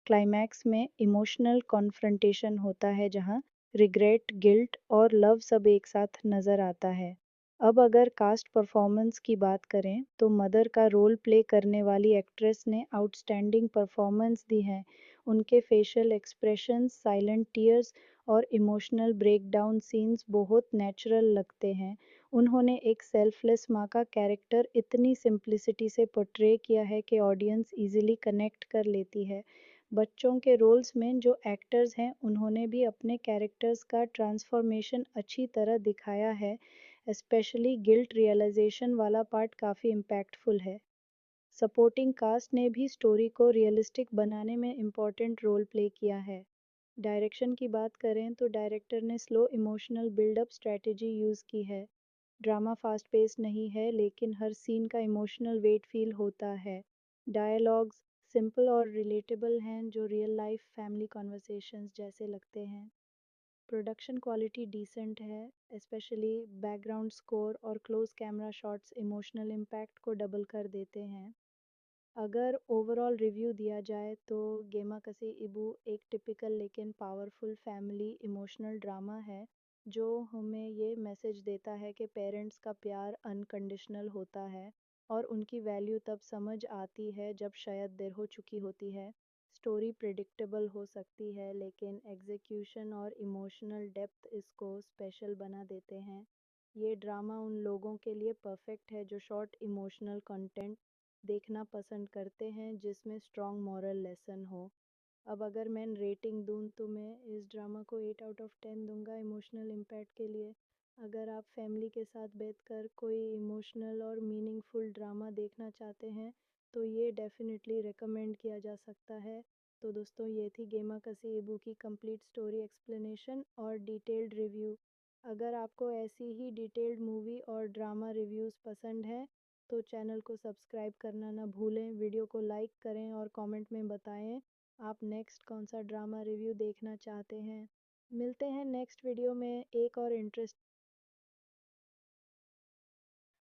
क्लाइमैक्स में इमोशनल कॉन्फ्रंटेशन होता है जहाँ रिग्रेट, गिल्ट और लव सब एक साथ नज़र आता है। अब अगर कास्ट परफॉर्मेंस की बात करें तो मदर का रोल प्ले करने वाली एक्ट्रेस ने आउटस्टैंडिंग परफॉर्मेंस दी है। उनके फेशियल एक्सप्रेशंस, साइलेंट टीयर्स और इमोशनल ब्रेकडाउन सीन्स बहुत नेचुरल लगते हैं। उन्होंने एक सेल्फलेस माँ का कैरेक्टर इतनी सिंप्लिसिटी से पोर्ट्रे किया है कि ऑडियंस इजीली कनेक्ट कर लेती है। बच्चों के रोल्स में जो एक्टर्स हैं उन्होंने भी अपने कैरेक्टर्स का ट्रांसफॉर्मेशन अच्छी तरह दिखाया है। स्पेशली गिल्ट रियलाइजेशन वाला पार्ट काफ़ी इम्पैक्टफुल है। सपोर्टिंग कास्ट ने भी स्टोरी को रियलिस्टिक बनाने में इम्पोर्टेंट रोल प्ले किया है। डायरेक्शन की बात करें तो डायरेक्टर ने slow emotional buildup strategy use की है। ड्रामा फास्ट पेस नहीं है लेकिन हर सीन का इमोशनल वेट फील होता है। डायलॉग्स सिंपल और रिलेटेबल हैं जो रियल लाइफ फैमिली कॉन्वर्सेशंस जैसे लगते हैं। प्रोडक्शन क्वालिटी डिसेंट है, स्पेशली बैकग्राउंड स्कोर और close camera shots emotional impact को डबल कर देते हैं। अगर ओवरऑल रिव्यू दिया जाए तो गेमा कसी इबू एक टिपिकल लेकिन पावरफुल फैमिली इमोशनल ड्रामा है जो हमें ये मैसेज देता है कि पेरेंट्स का प्यार अनकंडीशनल होता है और उनकी वैल्यू तब समझ आती है जब शायद देर हो चुकी होती है। स्टोरी प्रिडिक्टेबल हो सकती है लेकिन एग्जीक्यूशन और इमोशनल डेप्थ इसको स्पेशल बना देते हैं। ये ड्रामा उन लोगों के लिए परफेक्ट है जो शॉर्ट इमोशनल कंटेंट देखना पसंद करते हैं जिसमें स्ट्रॉन्ग मॉरल लेसन हो। अब अगर मैं रेटिंग दूँ तो मैं इस ड्रामा को 8 आउट ऑफ 10 दूंगा इमोशनल इम्पैक्ट के लिए। अगर आप फैमिली के साथ बैठकर कोई इमोशनल और मीनिंगफुल ड्रामा देखना चाहते हैं तो ये डेफिनेटली रिकमेंड किया जा सकता है। तो दोस्तों ये थी गेमा कसी इबू की कंप्लीट स्टोरी एक्सप्लेनेशन और डिटेल्ड रिव्यू। अगर आपको ऐसी ही डिटेल्ड मूवी और ड्रामा रिव्यूज़ पसंद है तो चैनल को सब्सक्राइब करना ना भूलें, वीडियो को लाइक करें और कमेंट में बताएं आप नेक्स्ट कौन सा ड्रामा रिव्यू देखना चाहते हैं। मिलते हैं नेक्स्ट वीडियो में एक और इंटरेस्ट।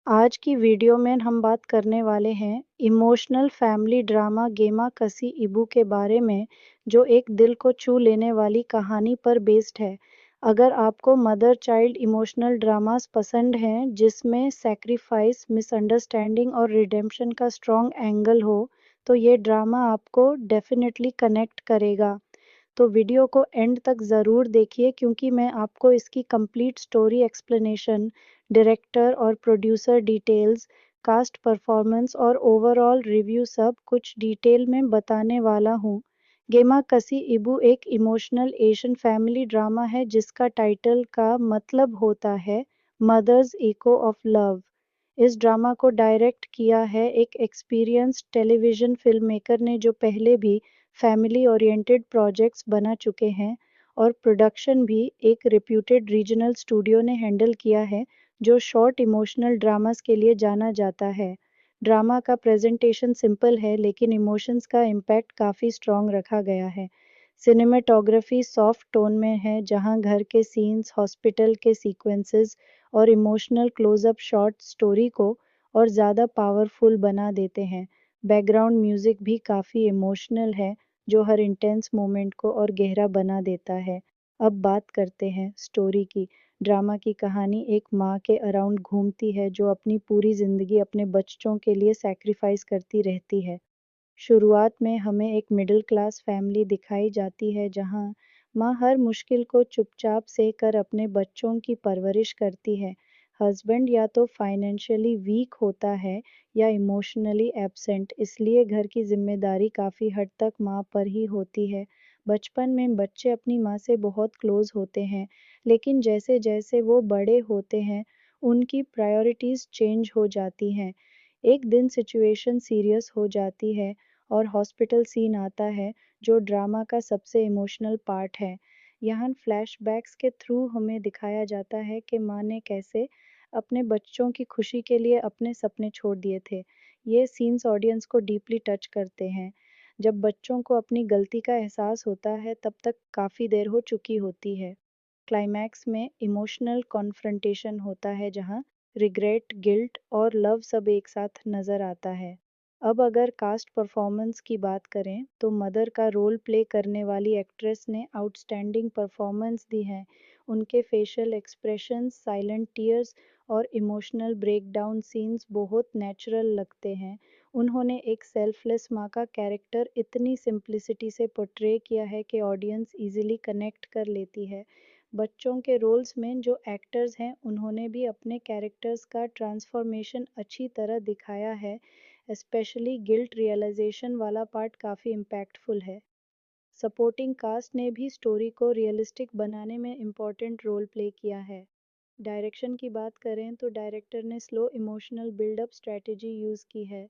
आज की वीडियो में हम बात करने वाले हैं इमोशनल फैमिली ड्रामा गेमा कसी इबू के बारे में जो एक दिल को छू लेने वाली कहानी पर बेस्ड है। अगर आपको मदर चाइल्ड इमोशनल ड्रामास पसंद हैं जिसमें सैक्रिफाइस, मिसअंडरस्टैंडिंग और रिडेम्पशन का स्ट्रॉन्ग एंगल हो तो ये ड्रामा आपको डेफिनेटली कनेक्ट करेगा। तो वीडियो को एंड तक ज़रूर देखिए क्योंकि मैं आपको इसकी कंप्लीट स्टोरी एक्सप्लेनेशन, डायरेक्टर और प्रोड्यूसर डिटेल्स, कास्ट परफॉर्मेंस और ओवरऑल रिव्यू सब कुछ डिटेल में बताने वाला हूँ। गेमा कसी इबू एक इमोशनल एशियन फैमिली ड्रामा है जिसका टाइटल का मतलब होता है मदर्स इको ऑफ लव। इस ड्रामा को डायरेक्ट किया है एक एक्सपीरियंस्ड टेलीविज़न फ़िल्ममेकर ने जो पहले भी फैमिली ओरिएंटेड प्रोजेक्ट्स बना चुके हैं और प्रोडक्शन भी एक रेप्यूटेड रीजनल स्टूडियो ने हैंडल किया है, जो शॉर्ट इमोशनल ड्रामास के लिए जाना जाता है। ड्रामा का प्रेज़ेंटेशन सिंपल है लेकिन इमोशंस का इम्पैक्ट काफ़ी स्ट्रॉन्ग रखा गया है। सिनेमेटोग्राफी सॉफ्ट टोन में है, जहाँ घर के सीन्स, हॉस्पिटल के सीक्वेंसेस और इमोशनल क्लोज़अप शॉट स्टोरी को और ज़्यादा पावरफुल बना देते हैं। बैकग्राउंड म्यूज़िक भी काफ़ी इमोशनल है, जो हर इंटेंस मोमेंट को और गहरा बना देता है। अब बात करते हैं स्टोरी की। ड्रामा की कहानी एक माँ के अराउंड घूमती है, जो अपनी पूरी ज़िंदगी अपने बच्चों के लिए सैक्रिफाइस करती रहती है। शुरुआत में हमें एक मिडिल क्लास फैमिली दिखाई जाती है, जहाँ माँ हर मुश्किल को चुपचाप सहकर अपने बच्चों की परवरिश करती है। हस्बैंड या तो फाइनेंशियली वीक होता है या इमोशनली एब्सेंट, इसलिए घर की जिम्मेदारी काफ़ी हद तक माँ पर ही होती है। बचपन में बच्चे अपनी माँ से बहुत क्लोज होते हैं, लेकिन जैसे जैसे वो बड़े होते हैं, उनकी प्रायोरिटीज़ चेंज हो जाती हैं। एक दिन सिचुएशन सीरियस हो जाती है और हॉस्पिटल सीन आता है, जो ड्रामा का सबसे इमोशनल पार्ट है। यहाँ फ्लैशबैक्स के थ्रू हमें दिखाया जाता है कि माँ ने कैसे अपने बच्चों की खुशी के लिए अपने सपने छोड़ दिए थे। ये सीन्स ऑडियंस को डीपली टच करते हैं। जब बच्चों को अपनी गलती का एहसास होता है, तब तक काफ़ी देर हो चुकी होती है। क्लाइमैक्स में इमोशनल कॉन्फ्रंटेशन होता है, जहाँ रिग्रेट, गिल्ट और लव सब एक साथ नज़र आता है। अब अगर कास्ट परफॉर्मेंस की बात करें, तो मदर का रोल प्ले करने वाली एक्ट्रेस ने आउटस्टैंडिंग परफॉर्मेंस दी है। उनके फेशियल एक्सप्रेशंस, साइलेंट टीयर्स और इमोशनल ब्रेकडाउन सीन्स बहुत नेचुरल लगते हैं। उन्होंने एक सेल्फलेस माँ का कैरेक्टर इतनी सिंप्लिसिटी से पोर्ट्रे किया है कि ऑडियंस इजीली कनेक्ट कर लेती है। बच्चों के रोल्स में जो एक्टर्स हैं, उन्होंने भी अपने कैरेक्टर्स का ट्रांसफॉर्मेशन अच्छी तरह दिखाया है। स्पेशली गिल्ट रियलाइजेशन वाला पार्ट काफ़ी इम्पैक्टफुल है। सपोर्टिंग कास्ट ने भी स्टोरी को रियलिस्टिक बनाने में इम्पोर्टेंट रोल प्ले किया है। डायरेक्शन की बात करें तो डायरेक्टर ने slow emotional buildup strategy use की है।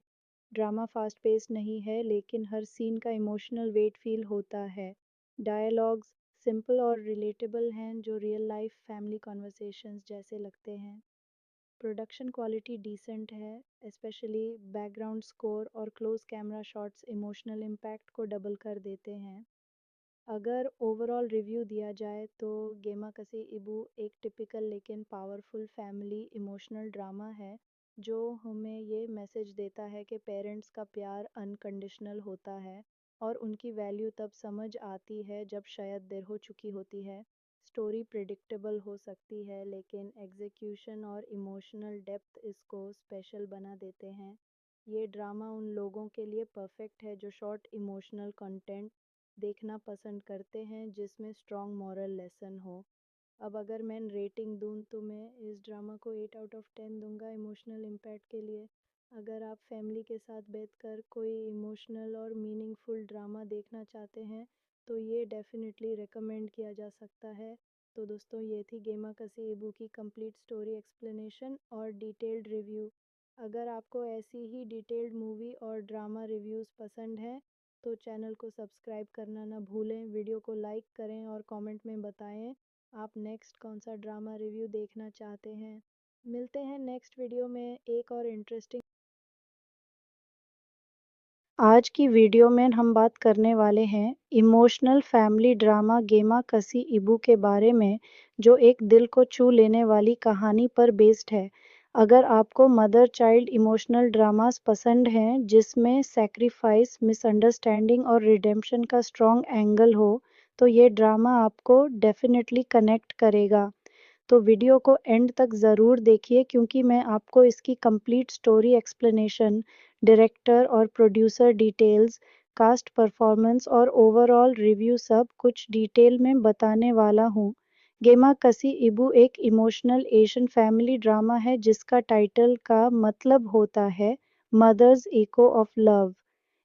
ड्रामा फास्ट पेस नहीं है, लेकिन हर सीन का इमोशनल वेट फील होता है। डायलॉग्स सिंपल और रिलेटेबल हैं, जो रियल लाइफ फैमिली कॉन्वर्सेशंस जैसे लगते हैं। प्रोडक्शन क्वालिटी डिसेंट है, स्पेशली बैकग्राउंड स्कोर और close camera shots emotional impact को डबल कर देते हैं। अगर ओवरऑल रिव्यू दिया जाए तो गेमा कसी इबू एक टिपिकल लेकिन पावरफुल फैमिली इमोशनल ड्रामा है, जो हमें ये मैसेज देता है कि पेरेंट्स का प्यार अनकंडीशनल होता है और उनकी वैल्यू तब समझ आती है जब शायद देर हो चुकी होती है। स्टोरी प्रिडिक्टेबल हो सकती है, लेकिन एग्जीक्यूशन और इमोशनल डेप्थ इसको स्पेशल बना देते हैं। ये ड्रामा उन लोगों के लिए परफेक्ट है जो शॉर्ट इमोशनल कंटेंट देखना पसंद करते हैं, जिसमें स्ट्रॉन्ग मॉरल लेसन हो। अब अगर मैं रेटिंग दूँ तो मैं इस ड्रामा को 8 आउट ऑफ 10 दूंगा इमोशनल इम्पैक्ट के लिए। अगर आप फैमिली के साथ बैठकर कोई इमोशनल और मीनिंगफुल ड्रामा देखना चाहते हैं, तो ये डेफिनेटली रिकमेंड किया जा सकता है। तो दोस्तों, ये थी गेमा कसी इबू की कंप्लीट स्टोरी एक्सप्लेनेशन और डिटेल्ड रिव्यू। अगर आपको ऐसी ही डिटेल्ड मूवी और ड्रामा रिव्यूज़ पसंद हैं, तो चैनल को सब्सक्राइब करना ना भूलें। वीडियो को लाइक करें और कमेंट में बताएं आप नेक्स्ट कौन सा ड्रामा रिव्यू देखना चाहते हैं। मिलते हैं नेक्स्ट वीडियो में एक और इंटरेस्टिंग। आज की वीडियो में हम बात करने वाले हैं इमोशनल फैमिली ड्रामा गेमा कसी इबू के बारे में, जो एक दिल को छू लेने वाली कहानी पर बेस्ड है। अगर आपको मदर चाइल्ड इमोशनल ड्रामास पसंद हैं, जिसमें सैक्रिफाइस, मिसअंडरस्टैंडिंग और रिडेम्पशन का स्ट्रॉन्ग एंगल हो, तो ये ड्रामा आपको डेफिनेटली कनेक्ट करेगा। तो वीडियो को एंड तक ज़रूर देखिए, क्योंकि मैं आपको इसकी कंप्लीट स्टोरी एक्सप्लेनेशन, डायरेक्टर और प्रोड्यूसर डिटेल्स, कास्ट परफॉर्मेंस और ओवरऑल रिव्यू सब कुछ डिटेल में बताने वाला हूँ। गेमा कसी इबू एक इमोशनल एशियन फैमिली ड्रामा है, जिसका टाइटल का मतलब होता है मदर्स इको ऑफ लव।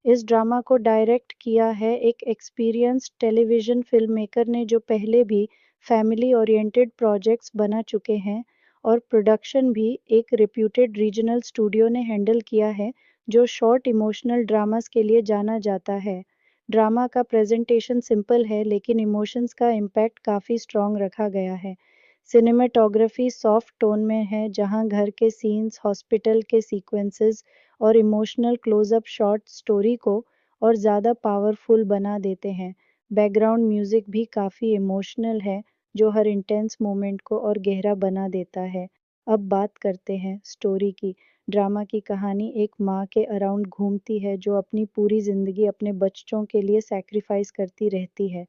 इस ड्रामा को डायरेक्ट किया है एक एक्सपीरियंस्ड टेलीविज़न फ़िल्ममेकर ने जो पहले भी फैमिली ओरिएंटेड प्रोजेक्ट्स बना चुके हैं और प्रोडक्शन भी एक रेप्यूटेड रीजनल स्टूडियो ने हैंडल किया है, जो शॉर्ट इमोशनल ड्रामास के लिए जाना जाता है। ड्रामा का प्रेजेंटेशन सिंपल है, लेकिन इमोशंस का इम्पैक्ट काफ़ी स्ट्रॉन्ग रखा गया है। सिनेमेटोग्राफी सॉफ्ट टोन में है, जहाँ घर के सीन्स, हॉस्पिटल के सीक्वेंसेस और इमोशनल क्लोजअप शॉट स्टोरी को और ज़्यादा पावरफुल बना देते हैं। बैकग्राउंड म्यूजिक भी काफ़ी इमोशनल है, जो हर इंटेंस मोमेंट को और गहरा बना देता है। अब बात करते हैं स्टोरी की। ड्रामा की कहानी एक माँ के अराउंड घूमती है, जो अपनी पूरी ज़िंदगी अपने बच्चों के लिए सैक्रिफाइस करती रहती है।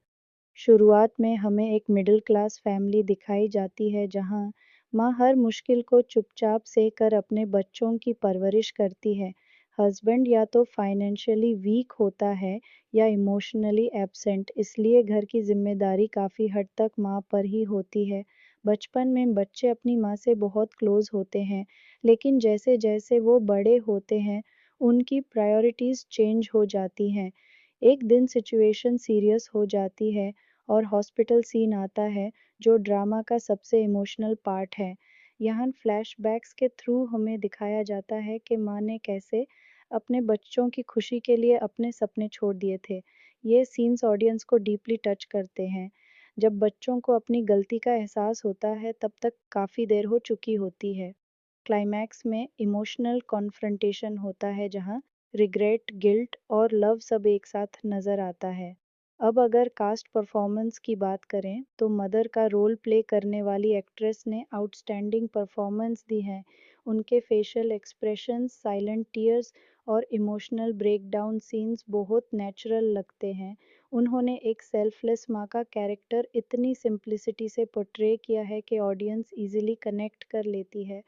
शुरुआत में हमें एक मिडिल क्लास फैमिली दिखाई जाती है, जहाँ माँ हर मुश्किल को चुपचाप सहकर अपने बच्चों की परवरिश करती है। हस्बैंड या तो फाइनेंशियली वीक होता है या इमोशनली एब्सेंट, इसलिए घर की जिम्मेदारी काफ़ी हद तक माँ पर ही होती है। बचपन में बच्चे अपनी माँ से बहुत क्लोज होते हैं, लेकिन जैसे जैसे वो बड़े होते हैं, उनकी प्रायोरिटीज़ चेंज हो जाती हैं। एक दिन सिचुएशन सीरियस हो जाती है और हॉस्पिटल सीन आता है, जो ड्रामा का सबसे इमोशनल पार्ट है। यहाँ फ्लैशबैक्स के थ्रू हमें दिखाया जाता है कि माँ ने कैसे अपने बच्चों की खुशी के लिए अपने सपने छोड़ दिए थे। ये सीन्स ऑडियंस को डीपली टच करते हैं। जब बच्चों को अपनी गलती का एहसास होता है, तब तक काफ़ी देर हो चुकी होती है। क्लाइमैक्स में इमोशनल कॉन्फ्रंटेशन होता है, जहाँ रिग्रेट, गिल्ट और लव सब एक साथ नज़र आता है। अब अगर कास्ट परफॉर्मेंस की बात करें, तो मदर का रोल प्ले करने वाली एक्ट्रेस ने आउटस्टैंडिंग परफॉर्मेंस दी है। उनके फेशियल एक्सप्रेशंस, साइलेंट टीयर्स और इमोशनल ब्रेकडाउन सीन्स बहुत नेचुरल लगते हैं। उन्होंने एक सेल्फलेस माँ का कैरेक्टर इतनी सिंप्लिसिटी से पोर्ट्रे किया है कि ऑडियंस इजीली कनेक्ट कर लेती है।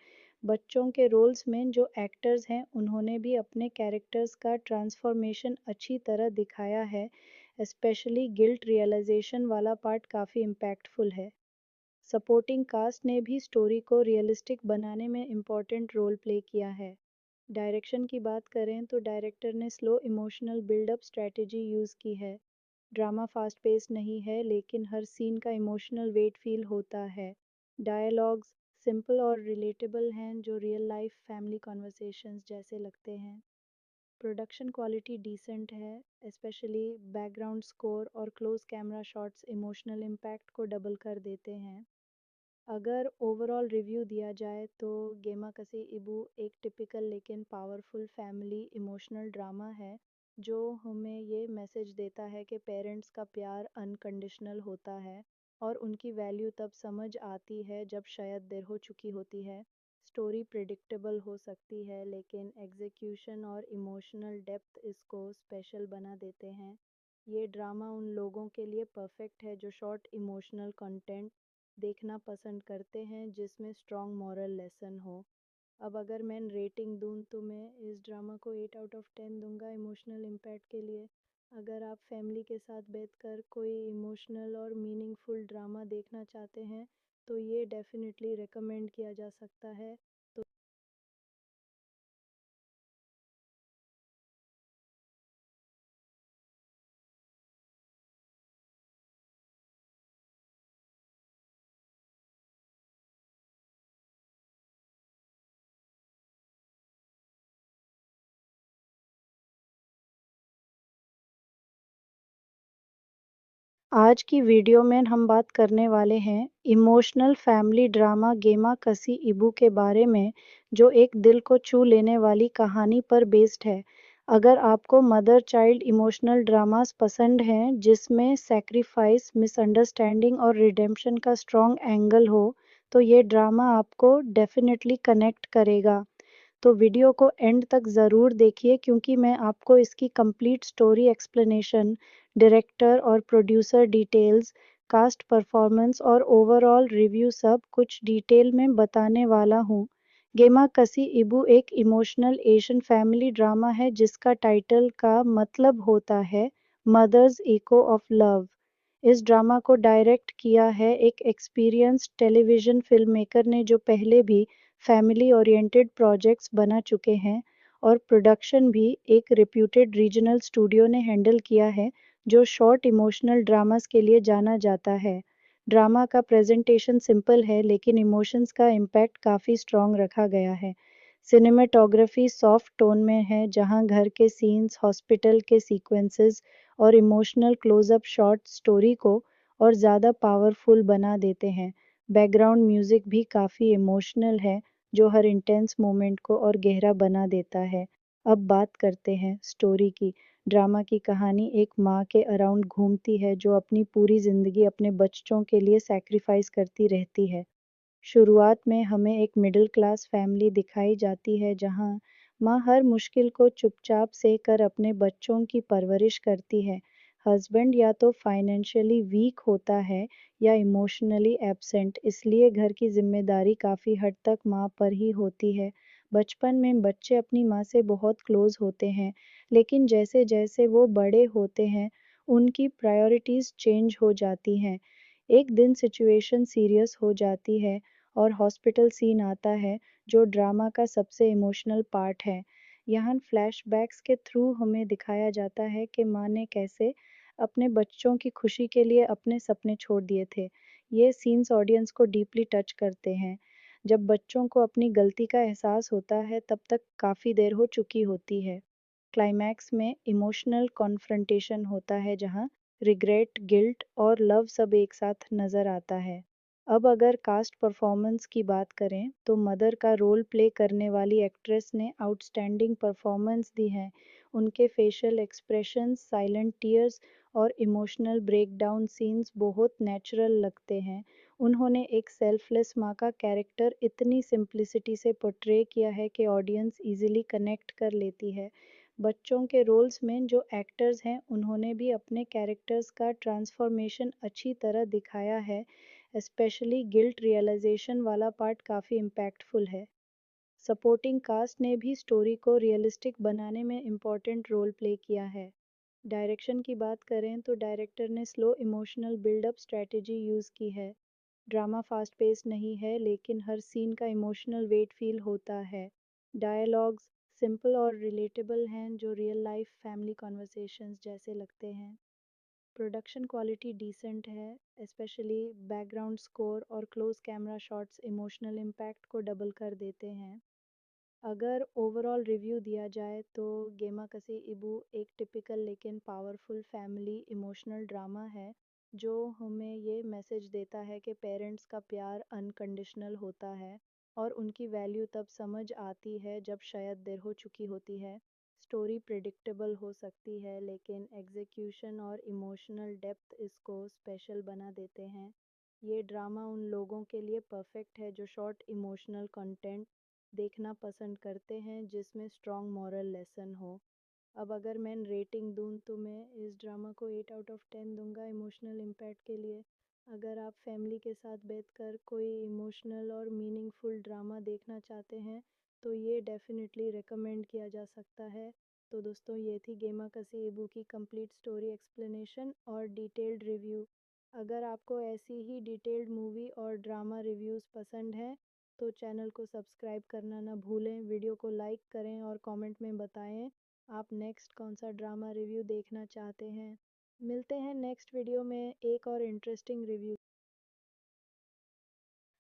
बच्चों के रोल्स में जो एक्टर्स हैं, उन्होंने भी अपने कैरेक्टर्स का ट्रांसफॉर्मेशन अच्छी तरह दिखाया है। स्पेशली गिल्ट रियलाइजेशन वाला पार्ट काफ़ी इम्पैक्टफुल है। सपोर्टिंग कास्ट ने भी स्टोरी को रियलिस्टिक बनाने में इम्पोर्टेंट रोल प्ले किया है। डायरेक्शन की बात करें, तो डायरेक्टर ने slow emotional buildup strategy use की है। ड्रामा फास्ट पेस नहीं है, लेकिन हर सीन का इमोशनल वेट फील होता है। डायलॉग्स सिंपल और रिलेटेबल हैं, जो रियल लाइफ फैमिली कॉन्वर्सेशंस जैसे लगते हैं। प्रोडक्शन क्वालिटी डिसेंट है, स्पेशली बैकग्राउंड स्कोर और close camera shots emotional impact को डबल कर देते हैं। अगर ओवरऑल रिव्यू दिया जाए, तो गेमाकसी इबू एक टिपिकल लेकिन पावरफुल फैमिली इमोशनल ड्रामा है, जो हमें ये मैसेज देता है कि पेरेंट्स का प्यार अनकंडीशनल होता है और उनकी वैल्यू तब समझ आती है जब शायद देर हो चुकी होती है। स्टोरी प्रिडिक्टेबल हो सकती है, लेकिन एग्जीक्यूशन और इमोशनल डेप्थ इसको स्पेशल बना देते हैं। ये ड्रामा उन लोगों के लिए परफेक्ट है जो शॉर्ट इमोशनल कंटेंट देखना पसंद करते हैं, जिसमें स्ट्रॉन्ग मॉरल लेसन हो। अब अगर मैं रेटिंग दूँ, तो मैं इस ड्रामा को 8 आउट ऑफ 10 दूंगा इमोशनल इम्पैक्ट के लिए। अगर आप फैमिली के साथ बैठकर कोई इमोशनल और मीनिंगफुल ड्रामा देखना चाहते हैं, तो ये डेफिनेटली रिकमेंड किया जा सकता है। तो आज की वीडियो में हम बात करने वाले हैं इमोशनल फैमिली ड्रामा गेमा कसी इबू के बारे में, जो एक दिल को छू लेने वाली कहानी पर बेस्ड है। अगर आपको मदर चाइल्ड इमोशनल ड्रामास पसंद हैं, जिसमें सैक्रिफाइस, मिसअंडरस्टैंडिंग और रिडेम्पशन का स्ट्रॉन्ग एंगल हो, तो ये ड्रामा आपको डेफिनेटली कनेक्ट करेगा। तो वीडियो को एंड तक ज़रूर देखिए, क्योंकि मैं आपको इसकी कंप्लीट स्टोरी एक्सप्लेनेशन, डायरेक्टर और प्रोड्यूसर डिटेल्स, कास्ट परफॉर्मेंस और ओवरऑल रिव्यू सब कुछ डिटेल में बताने वाला हूँ। गेमा कसी इबू एक इमोशनल एशियन फैमिली ड्रामा है, जिसका टाइटल का मतलब होता है मदर्स इको ऑफ लव। इस ड्रामा को डायरेक्ट किया है एक एक्सपीरियंस्ड टेलीविजन फिल्म मेकर ने, जो पहले भी फैमिली ओरिएंटेड प्रोजेक्ट्स बना चुके हैं, और प्रोडक्शन भी एक रेप्यूटेड रीजनल स्टूडियो ने हैंडल किया है, जो शॉर्ट इमोशनल ड्रामास के लिए जाना जाता है। ड्रामा का प्रेजेंटेशन सिंपल है लेकिन इमोशंस का इम्पैक्ट काफ़ी स्ट्रॉन्ग रखा गया है। सिनेमेटोग्राफी सॉफ्ट टोन में है जहाँ घर के सीन्स, हॉस्पिटल के सीक्वेंसेस और इमोशनल क्लोज-अप शॉट स्टोरी को और ज़्यादा पावरफुल बना देते हैं। बैकग्राउंड म्यूज़िक भी काफ़ी इमोशनल है, जो हर इंटेंस मोमेंट को और गहरा बना देता है। अब बात करते हैं स्टोरी की। ड्रामा की कहानी एक माँ के अराउंड घूमती है जो अपनी पूरी ज़िंदगी अपने बच्चों के लिए सैक्रिफाइस करती रहती है। शुरुआत में हमें एक मिडिल क्लास फैमिली दिखाई जाती है जहाँ माँ हर मुश्किल को चुपचाप सहकर अपने बच्चों की परवरिश करती है। हस्बैंड या तो फाइनेंशियली वीक होता है या इमोशनली एब्सेंट, इसलिए घर की जिम्मेदारी काफ़ी हद तक माँ पर ही होती है। बचपन में बच्चे अपनी माँ से बहुत क्लोज होते हैं, लेकिन जैसे जैसे वो बड़े होते हैं, उनकी प्रायोरिटीज़ चेंज हो जाती हैं। एक दिन सिचुएशन सीरियस हो जाती है और हॉस्पिटल सीन आता है, जो ड्रामा का सबसे इमोशनल पार्ट है। यहाँ फ्लैशबैक्स के थ्रू हमें दिखाया जाता है कि माँ ने कैसे अपने बच्चों की खुशी के लिए अपने सपने छोड़ दिए थे। ये सीन्स ऑडियंस को डीपली टच करते हैं। जब बच्चों को अपनी गलती का एहसास होता है, तब तक काफ़ी देर हो चुकी होती है। क्लाइमैक्स में इमोशनल कॉन्फ्रंटेशन होता है जहाँ रिग्रेट, गिल्ट और लव सब एक साथ नज़र आता है। अब अगर कास्ट परफॉर्मेंस की बात करें तो मदर का रोल प्ले करने वाली एक्ट्रेस ने आउटस्टैंडिंग परफॉर्मेंस दी है। उनके फेशियल एक्सप्रेशंस, साइलेंट टीयर्स और इमोशनल ब्रेकडाउन सीन्स बहुत नेचुरल लगते हैं। उन्होंने एक सेल्फलेस माँ का कैरेक्टर इतनी सिंप्लिसिटी से पोर्ट्रे किया है कि ऑडियंस इजीली कनेक्ट कर लेती है। बच्चों के रोल्स में जो एक्टर्स हैं उन्होंने भी अपने कैरेक्टर्स का ट्रांसफॉर्मेशन अच्छी तरह दिखाया है। स्पेशली गिल्ट रियलाइजेशन वाला पार्ट काफ़ी इम्पैक्टफुल है। सपोर्टिंग कास्ट ने भी स्टोरी को रियलिस्टिक बनाने में इम्पोर्टेंट रोल प्ले किया है। डायरेक्शन की बात करें तो डायरेक्टर ने slow emotional buildup strategy use की है। ड्रामा फास्ट पेस नहीं है लेकिन हर सीन का इमोशनल वेट फील होता है। डायलॉग्स सिंपल और रिलेटेबल हैं जो रियल लाइफ फैमिली कॉन्वर्सेशंस जैसे लगते हैं। प्रोडक्शन क्वालिटी डिसेंट है, स्पेशली बैकग्राउंड स्कोर और close camera shots emotional impact को डबल कर देते हैं। अगर ओवरऑल रिव्यू दिया जाए तो गेमा कसी इबू एक टिपिकल लेकिन पावरफुल फैमिली इमोशनल ड्रामा है जो हमें ये मैसेज देता है कि पेरेंट्स का प्यार अनकंडीशनल होता है और उनकी वैल्यू तब समझ आती है जब शायद देर हो चुकी होती है। स्टोरी प्रिडिक्टेबल हो सकती है लेकिन एग्जीक्यूशन और इमोशनल डेप्थ इसको स्पेशल बना देते हैं। ये ड्रामा उन लोगों के लिए परफेक्ट है जो शॉर्ट इमोशनल कंटेंट देखना पसंद करते हैं जिसमें स्ट्रॉन्ग मॉरल लेसन हो। अब अगर मैं रेटिंग दूँ तो मैं इस ड्रामा को 8 आउट ऑफ 10 दूंगा इमोशनल इम्पैक्ट के लिए। अगर आप फैमिली के साथ बैठकर कोई इमोशनल और मीनिंगफुल ड्रामा देखना चाहते हैं तो ये डेफिनेटली रिकमेंड किया जा सकता है। तो दोस्तों, ये थी गेमा कसी इबू की कंप्लीट स्टोरी एक्सप्लेनेशन और डिटेल्ड रिव्यू। अगर आपको ऐसी ही डिटेल्ड मूवी और ड्रामा रिव्यूज़ पसंद हैं तो चैनल को सब्सक्राइब करना ना भूलें, वीडियो को लाइक करें और कमेंट में बताएं आप नेक्स्ट कौन सा ड्रामा रिव्यू देखना चाहते हैं। मिलते हैं नेक्स्ट वीडियो में एक और इंटरेस्टिंग रिव्यू।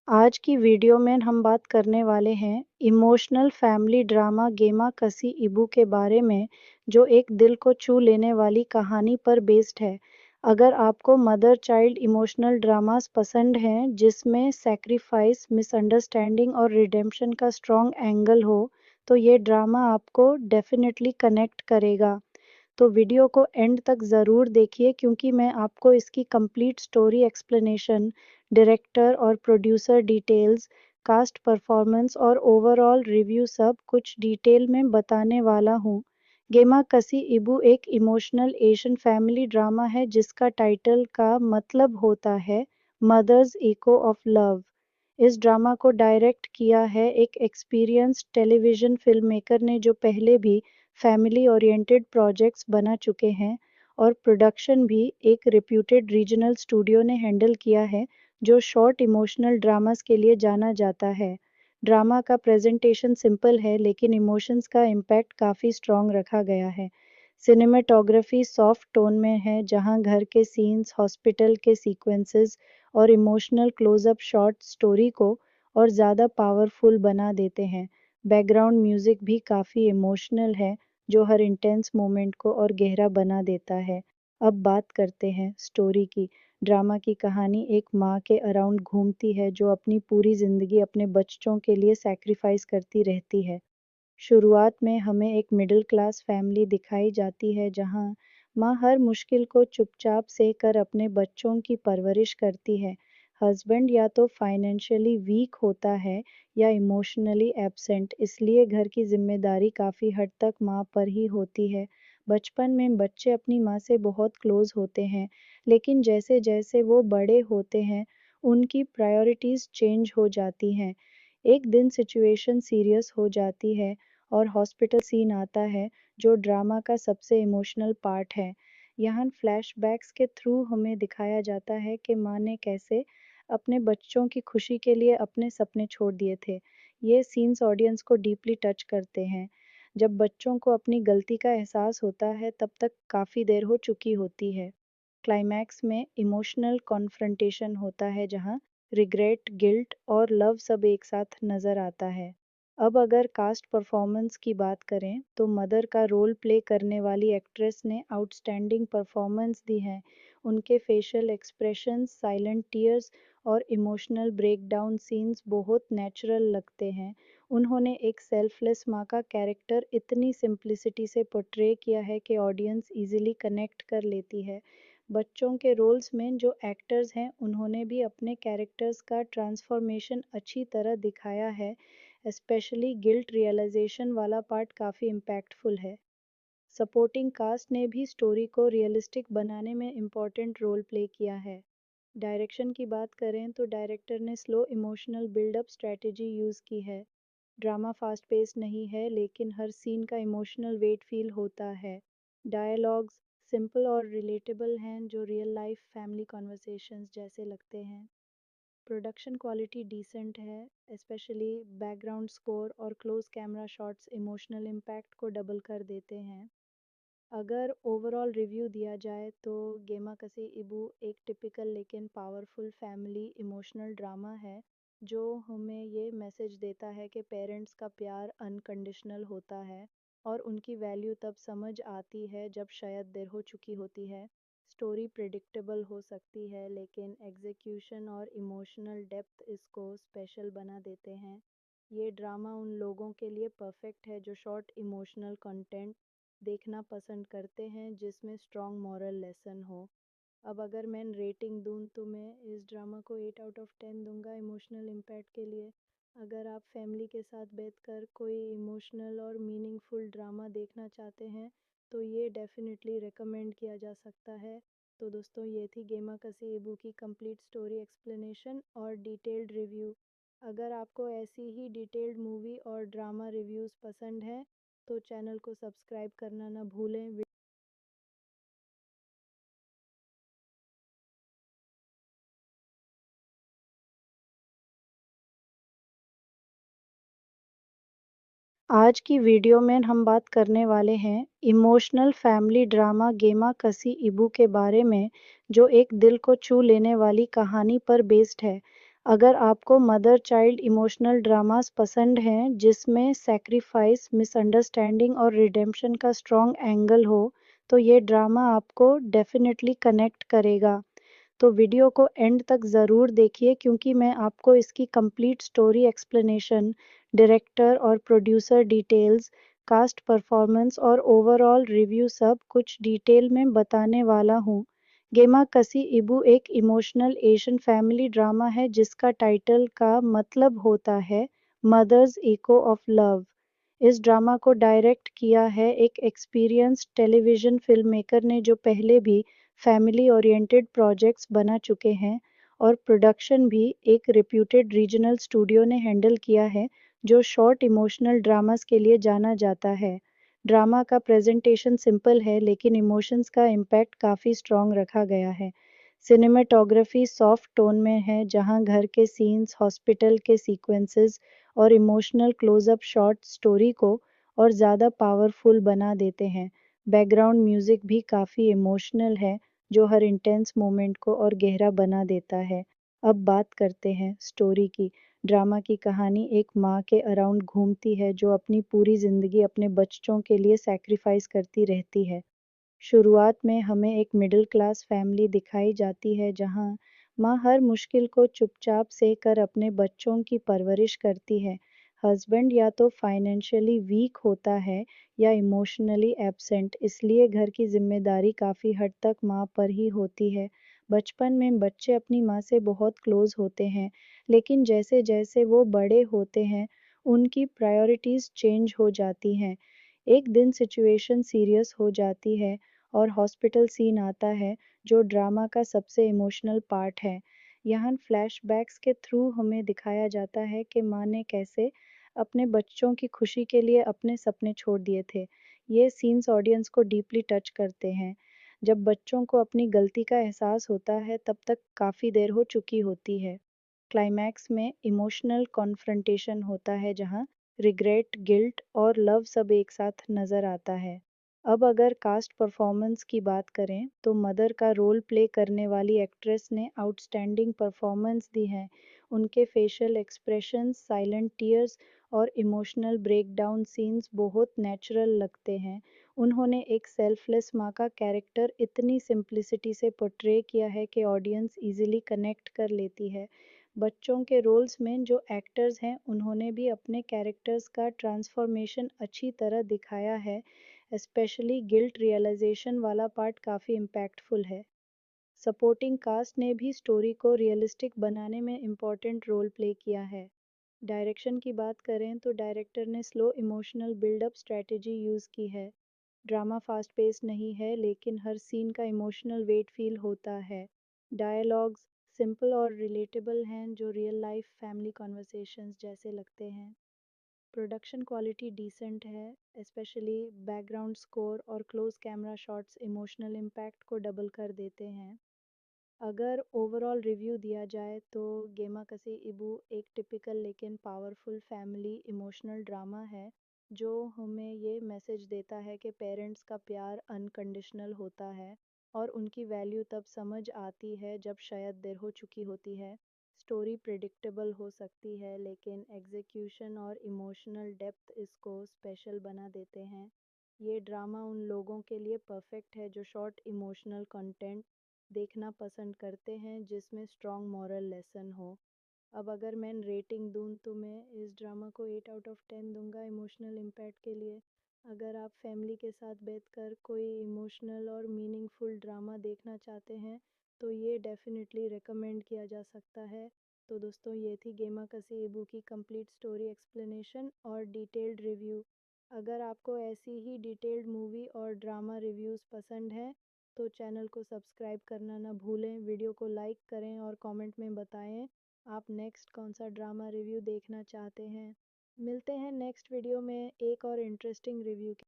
आज की वीडियो में हम बात करने वाले हैं इमोशनल फैमिली ड्रामा गेमा कसी इबू के बारे में, जो एक दिल को छू लेने वाली कहानी पर बेस्ड है। अगर आपको मदर चाइल्ड इमोशनल ड्रामास पसंद हैं जिसमें सैक्रिफाइस, मिसअंडरस्टैंडिंग और रिडेम्पशन का स्ट्रॉन्ग एंगल हो, तो ये ड्रामा आपको डेफिनेटली कनेक्ट करेगा। तो वीडियो को एंड तक ज़रूर देखिए क्योंकि मैं आपको इसकी कंप्लीट स्टोरी एक्सप्लेनेशन, डायरेक्टर और प्रोड्यूसर डिटेल्स, कास्ट परफॉर्मेंस और ओवरऑल रिव्यू सब कुछ डिटेल में बताने वाला हूँ। गेमा कसी इबू एक इमोशनल एशियन फैमिली ड्रामा है जिसका टाइटल का मतलब होता है मदर्स इको ऑफ लव। इस ड्रामा को डायरेक्ट किया है एक एक्सपीरियंस्ड टेलीविजन फिल्म मेकर ने जो पहले भी फैमिली ओरिएंटेड प्रोजेक्ट्स बना चुके हैं, और प्रोडक्शन भी एक रिप्यूटेड रीजनल स्टूडियो ने हैंडल किया है जो शॉर्ट इमोशनल ड्रामास के लिए जाना जाता है। ड्रामा का प्रेजेंटेशन सिंपल है लेकिन इमोशंस का इम्पैक्ट काफ़ी स्ट्रॉन्ग रखा गया है। सिनेमेटोग्राफी सॉफ्ट टोन में है जहां घर के सीन्स, हॉस्पिटल के सीक्वेंसेस और इमोशनल क्लोज़अप शॉट स्टोरी को और ज़्यादा पावरफुल बना देते हैं। बैकग्राउंड म्यूज़िक भी काफ़ी इमोशनल है, जो हर इंटेंस मोमेंट को और गहरा बना देता है। अब बात करते हैं स्टोरी की। ड्रामा की कहानी एक माँ के अराउंड घूमती है जो अपनी पूरी ज़िंदगी अपने बच्चों के लिए सैक्रिफाइस करती रहती है। शुरुआत में हमें एक मिडिल क्लास फैमिली दिखाई जाती है जहाँ माँ हर मुश्किल को चुपचाप सहकर अपने बच्चों की परवरिश करती है। हस्बैंड या तो फाइनेंशियली वीक होता है या इमोशनली एब्सेंट, इसलिए घर की जिम्मेदारी काफ़ी हद तक माँ पर ही होती है। बचपन में बच्चे अपनी माँ से बहुत क्लोज होते हैं, लेकिन जैसे जैसे वो बड़े होते हैं, उनकी प्रायोरिटीज़ चेंज हो जाती हैं। एक दिन सिचुएशन सीरियस हो जाती है और हॉस्पिटल सीन आता है, जो ड्रामा का सबसे इमोशनल पार्ट है। यहाँ फ्लैशबैक्स के थ्रू हमें दिखाया जाता है कि माँ ने कैसे अपने बच्चों की खुशी के लिए अपने सपने छोड़ दिए थे। ये सीन्स ऑडियंस को डीपली टच करते हैं। जब बच्चों को अपनी गलती का एहसास होता है, तब तक काफ़ी देर हो चुकी होती है। क्लाइमैक्स में इमोशनल कॉन्फ्रंटेशन होता है जहाँ रिग्रेट, गिल्ट और लव सब एक साथ नज़र आता है। अब अगर कास्ट परफॉर्मेंस की बात करें तो मदर का रोल प्ले करने वाली एक्ट्रेस ने आउटस्टैंडिंग परफॉर्मेंस दी है। उनके फेशियल एक्सप्रेशंस, साइलेंट टीयर्स और इमोशनल ब्रेकडाउन सीन्स बहुत नेचुरल लगते हैं। उन्होंने एक सेल्फलेस माँ का कैरेक्टर इतनी सिंप्लिसिटी से पोर्ट्रे किया है कि ऑडियंस इजीली कनेक्ट कर लेती है। बच्चों के रोल्स में जो एक्टर्स हैं, उन्होंने भी अपने कैरेक्टर्स का ट्रांसफॉर्मेशन अच्छी तरह दिखाया है। स्पेशली गिल्ट रियलाइजेशन वाला पार्ट काफ़ी इम्पैक्टफुल है। सपोर्टिंग कास्ट ने भी स्टोरी को रियलिस्टिक बनाने में इम्पोर्टेंट रोल प्ले किया है। डायरेक्शन की बात करें तो डायरेक्टर ने slow emotional buildup strategy use की है। ड्रामा फास्ट पेस नहीं है, लेकिन हर सीन का इमोशनल वेट फील होता है। डायलॉग्स सिंपल और रिलेटेबल हैं, जो रियल लाइफ फैमिली कॉन्वर्सेशंस जैसे लगते हैं। प्रोडक्शन क्वालिटी डिसेंट है, स्पेशली बैकग्राउंड स्कोर और close camera shots emotional impact को डबल कर देते हैं। अगर ओवरऑल रिव्यू दिया जाए तो गेमा कसी इबू एक टिपिकल लेकिन पावरफुल फैमिली इमोशनल ड्रामा है, जो हमें ये मैसेज देता है कि पेरेंट्स का प्यार अनकंडीशनल होता है और उनकी वैल्यू तब समझ आती है जब शायद देर हो चुकी होती है। स्टोरी प्रिडिक्टेबल हो सकती है, लेकिन एग्जीक्यूशन और इमोशनल डेप्थ इसको स्पेशल बना देते हैं। ये ड्रामा उन लोगों के लिए परफेक्ट है जो शॉर्ट इमोशनल कंटेंट देखना पसंद करते हैं जिसमें स्ट्रॉन्ग मॉरल लेसन हो। अब अगर मैं रेटिंग दूँ तो मैं इस ड्रामा को 8 आउट ऑफ 10 दूंगा इमोशनल इम्पैक्ट के लिए। अगर आप फैमिली के साथ बैठकर कोई इमोशनल और मीनिंगफुल ड्रामा देखना चाहते हैं तो ये डेफिनेटली रिकमेंड किया जा सकता है। तो दोस्तों, ये थी गेमा कसी इबू की कंप्लीट स्टोरी एक्सप्लेनेशन और डिटेल्ड रिव्यू। अगर आपको ऐसी ही डिटेल्ड मूवी और ड्रामा रिव्यूज़ पसंद है तो चैनल को सब्सक्राइब करना ना भूलें। आज की वीडियो में हम बात करने वाले हैं इमोशनल फैमिली ड्रामा गेमा कसी इबू के बारे में, जो एक दिल को छू लेने वाली कहानी पर बेस्ड है। अगर आपको मदर चाइल्ड इमोशनल ड्रामास पसंद हैं जिसमें सैक्रिफाइस, मिसअंडरस्टैंडिंग और रिडेम्पशन का स्ट्रॉन्ग एंगल हो, तो ये ड्रामा आपको डेफिनेटली कनेक्ट करेगा। तो वीडियो को एंड तक ज़रूर देखिए, क्योंकि मैं आपको इसकी कंप्लीट स्टोरी एक्सप्लेनेशन, डायरेक्टर और प्रोड्यूसर डिटेल्स, कास्ट परफॉर्मेंस और ओवरऑल रिव्यू सब कुछ डिटेल में बताने वाला हूँ। गेमा कसी इबू एक इमोशनल एशियन फैमिली ड्रामा है जिसका टाइटल का मतलब होता है मदर्स इको ऑफ लव। इस ड्रामा को डायरेक्ट किया है एक एक्सपीरियंस्ड टेलीविजन फिल्म मेकर ने, जो पहले भी फैमिली ओरिएंटेड प्रोजेक्ट्स बना चुके हैं, और प्रोडक्शन भी एक रिप्यूटेड रीजनल स्टूडियो ने हैंडल किया है, जो शॉर्ट इमोशनल ड्रामास के लिए जाना जाता है। ड्रामा का प्रेजेंटेशन सिंपल है, लेकिन इमोशंस का इम्पैक्ट काफ़ी स्ट्रॉन्ग रखा गया है। सिनेमेटोग्राफी सॉफ्ट टोन में है, जहां घर के सीन्स, हॉस्पिटल के सीक्वेंसेस और इमोशनल क्लोजअप शॉट स्टोरी को और ज़्यादा पावरफुल बना देते हैं। बैकग्राउंड म्यूजिक भी काफ़ी इमोशनल है, जो हर इंटेंस मोमेंट को और गहरा बना देता है। अब बात करते हैं स्टोरी की। ड्रामा की कहानी एक माँ के अराउंड घूमती है जो अपनी पूरी ज़िंदगी अपने बच्चों के लिए सैक्रिफाइस करती रहती है। शुरुआत में हमें एक मिडिल क्लास फैमिली दिखाई जाती है जहाँ माँ हर मुश्किल को चुपचाप सहकर अपने बच्चों की परवरिश करती है। हस्बैंड या तो फाइनेंशियली वीक होता है या इमोशनली एब्सेंट, इसलिए घर की जिम्मेदारी काफ़ी हद तक माँ पर ही होती है। बचपन में बच्चे अपनी माँ से बहुत क्लोज होते हैं, लेकिन जैसे जैसे वो बड़े होते हैं, उनकी प्रायोरिटीज़ चेंज हो जाती हैं। एक दिन सिचुएशन सीरियस हो जाती है और हॉस्पिटल सीन आता है, जो ड्रामा का सबसे इमोशनल पार्ट है। यहाँ फ्लैशबैक्स के थ्रू हमें दिखाया जाता है कि माँ ने कैसे अपने बच्चों की खुशी के लिए अपने सपने छोड़ दिए थे। ये सीन्स ऑडियंस को डीपली टच करते हैं। जब बच्चों को अपनी गलती का एहसास होता है, तब तक काफ़ी देर हो चुकी होती है। क्लाइमैक्स में इमोशनल कॉन्फ्रंटेशन होता है जहाँ रिग्रेट, गिल्ट और लव सब एक साथ नज़र आता है। अब अगर कास्ट परफॉर्मेंस की बात करें तो मदर का रोल प्ले करने वाली एक्ट्रेस ने आउटस्टैंडिंग परफॉर्मेंस दी है। उनके फेशियल एक्सप्रेशंस, साइलेंट टीयर्स और इमोशनल ब्रेकडाउन सीन्स बहुत नेचुरल लगते हैं। उन्होंने एक सेल्फलेस माँ का कैरेक्टर इतनी सिंप्लिसिटी से पोर्ट्रे किया है कि ऑडियंस इजीली कनेक्ट कर लेती है। बच्चों के रोल्स में जो एक्टर्स हैं उन्होंने भी अपने कैरेक्टर्स का ट्रांसफॉर्मेशन अच्छी तरह दिखाया है। स्पेशली गिल्ट रियलाइजेशन वाला पार्ट काफ़ी इम्पैक्टफुल है। सपोर्टिंग कास्ट ने भी स्टोरी को रियलिस्टिक बनाने में इम्पोर्टेंट रोल प्ले किया है। डायरेक्शन की बात करें तो डायरेक्टर ने slow emotional buildup strategy use की है। ड्रामा फास्ट पेस नहीं है, लेकिन हर सीन का इमोशनल वेट फील होता है। डायलॉग्स सिंपल और रिलेटेबल हैं, जो रियल लाइफ फैमिली कॉन्वर्सेशंस जैसे लगते हैं। प्रोडक्शन क्वालिटी डिसेंट है, स्पेशली बैकग्राउंड स्कोर और close camera shots emotional impact को डबल कर देते हैं। अगर ओवरऑल रिव्यू दिया जाए तो गेमा कसी इबू एक टिपिकल लेकिन पावरफुल फैमिली इमोशनल ड्रामा है, जो हमें ये मैसेज देता है कि पेरेंट्स का प्यार अनकंडीशनल होता है और उनकी वैल्यू तब समझ आती है जब शायद देर हो चुकी होती है। स्टोरी प्रिडिक्टेबल हो सकती है, लेकिन एग्जीक्यूशन और इमोशनल डेप्थ इसको स्पेशल बना देते हैं। ये ड्रामा उन लोगों के लिए परफेक्ट है जो शॉर्ट इमोशनल कंटेंट देखना पसंद करते हैं जिसमें स्ट्रॉन्ग मॉरल लेसन हो। अब अगर मैं रेटिंग दूँ तो मैं इस ड्रामा को 8 आउट ऑफ 10 दूंगा इमोशनल इम्पैक्ट के लिए। अगर आप फैमिली के साथ बैठकर कोई इमोशनल और मीनिंगफुल ड्रामा देखना चाहते हैं तो ये डेफिनेटली रिकमेंड किया जा सकता है। तो दोस्तों, ये थी गेमा कसी इबू की कंप्लीट स्टोरी एक्सप्लेनेशन और डिटेल्ड रिव्यू। अगर आपको ऐसी ही डिटेल्ड मूवी और ड्रामा रिव्यूज़ पसंद है तो चैनल को सब्सक्राइब करना ना भूलें। वीडियो को लाइक करें और कमेंट में बताएं आप नेक्स्ट कौन सा ड्रामा रिव्यू देखना चाहते हैं। मिलते हैं नेक्स्ट वीडियो में एक और इंटरेस्टिंग रिव्यू के।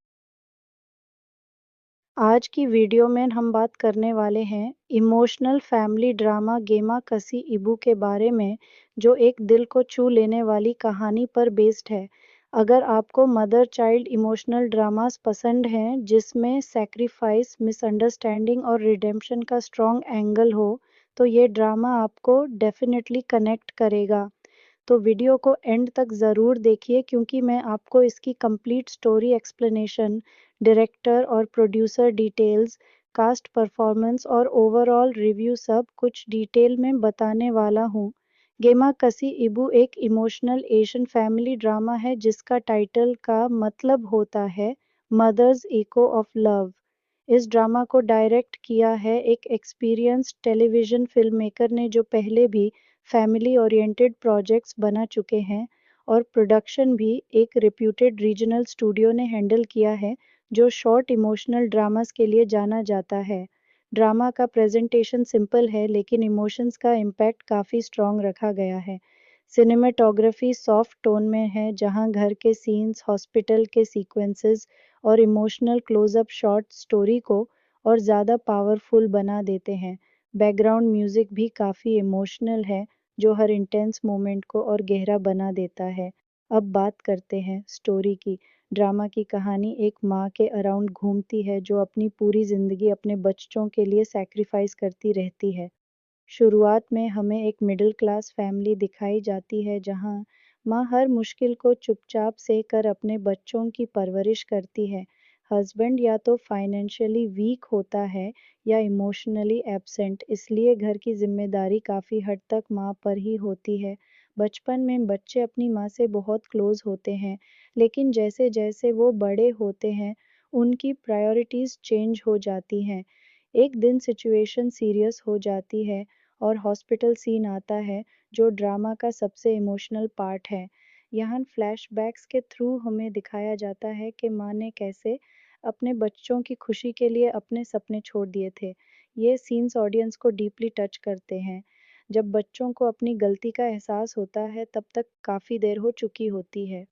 आज की वीडियो में हम बात करने वाले हैं इमोशनल फैमिली ड्रामा गेमा कसी इबू के बारे में, जो एक दिल को छू लेने वाली कहानी पर बेस्ड है। अगर आपको मदर चाइल्ड इमोशनल ड्रामास पसंद हैं जिसमें सैक्रिफाइस, मिसअंडरस्टैंडिंग और रिडेम्पशन का स्ट्रॉन्ग एंगल हो, तो ये ड्रामा आपको डेफिनेटली कनेक्ट करेगा। तो वीडियो को एंड तक ज़रूर देखिए, क्योंकि मैं आपको इसकी कंप्लीट स्टोरी एक्सप्लेनेशन, डायरेक्टर और प्रोड्यूसर डिटेल्स, कास्ट परफॉर्मेंस और ओवरऑल रिव्यू सब कुछ डिटेल में बताने वाला हूँ। गेमा कसी इबू एक इमोशनल एशियन फैमिली ड्रामा है जिसका टाइटल का मतलब होता है मदर्स इको ऑफ लव। इस ड्रामा को डायरेक्ट किया है एक एक्सपीरियंस्ड टेलीविजन फिल्म मेकर ने, जो पहले भी फैमिली ओरिएंटेड प्रोजेक्ट्स बना चुके हैं, और प्रोडक्शन भी एक रिप्यूटेड रीजनल स्टूडियो ने हैंडल किया है जो शॉर्ट इमोशनल ड्रामास के लिए जाना जाता है। ड्रामा का प्रेजेंटेशन सिंपल है, लेकिन इमोशंस का इम्पैक्ट काफ़ी स्ट्रॉन्ग रखा गया है। सिनेमेटोग्राफी सॉफ्ट टोन में है, जहां घर के सीन्स, हॉस्पिटल के सीक्वेंसेस और इमोशनल क्लोजअप शॉट स्टोरी को और ज़्यादा पावरफुल बना देते हैं। बैकग्राउंड म्यूजिक भी काफ़ी इमोशनल है, जो हर इंटेंस मोमेंट को और गहरा बना देता है। अब बात करते हैं स्टोरी की। ड्रामा की कहानी एक माँ के अराउंड घूमती है जो अपनी पूरी ज़िंदगी अपने बच्चों के लिए सैक्रिफाइस करती रहती है। शुरुआत में हमें एक मिडिल क्लास फैमिली दिखाई जाती है जहाँ माँ हर मुश्किल को चुपचाप सहकर अपने बच्चों की परवरिश करती है। हस्बैंड या तो फाइनेंशियली वीक होता है या इमोशनली एब्सेंट, इसलिए घर की जिम्मेदारी काफ़ी हद तक माँ पर ही होती है। बचपन में बच्चे अपनी माँ से बहुत क्लोज होते हैं, लेकिन जैसे जैसे वो बड़े होते हैं, उनकी प्रायोरिटीज़ चेंज हो जाती हैं। एक दिन सिचुएशन सीरियस हो जाती है और हॉस्पिटल सीन आता है, जो ड्रामा का सबसे इमोशनल पार्ट है। यहाँ फ्लैशबैक्स के थ्रू हमें दिखाया जाता है कि माँ ने कैसे अपने बच्चों की खुशी के लिए अपने सपने छोड़ दिए थे। ये सीन्स ऑडियंस को डीपली टच करते हैं। जब बच्चों को अपनी गलती का एहसास होता है, तब तक काफ़ी देर हो चुकी होती है।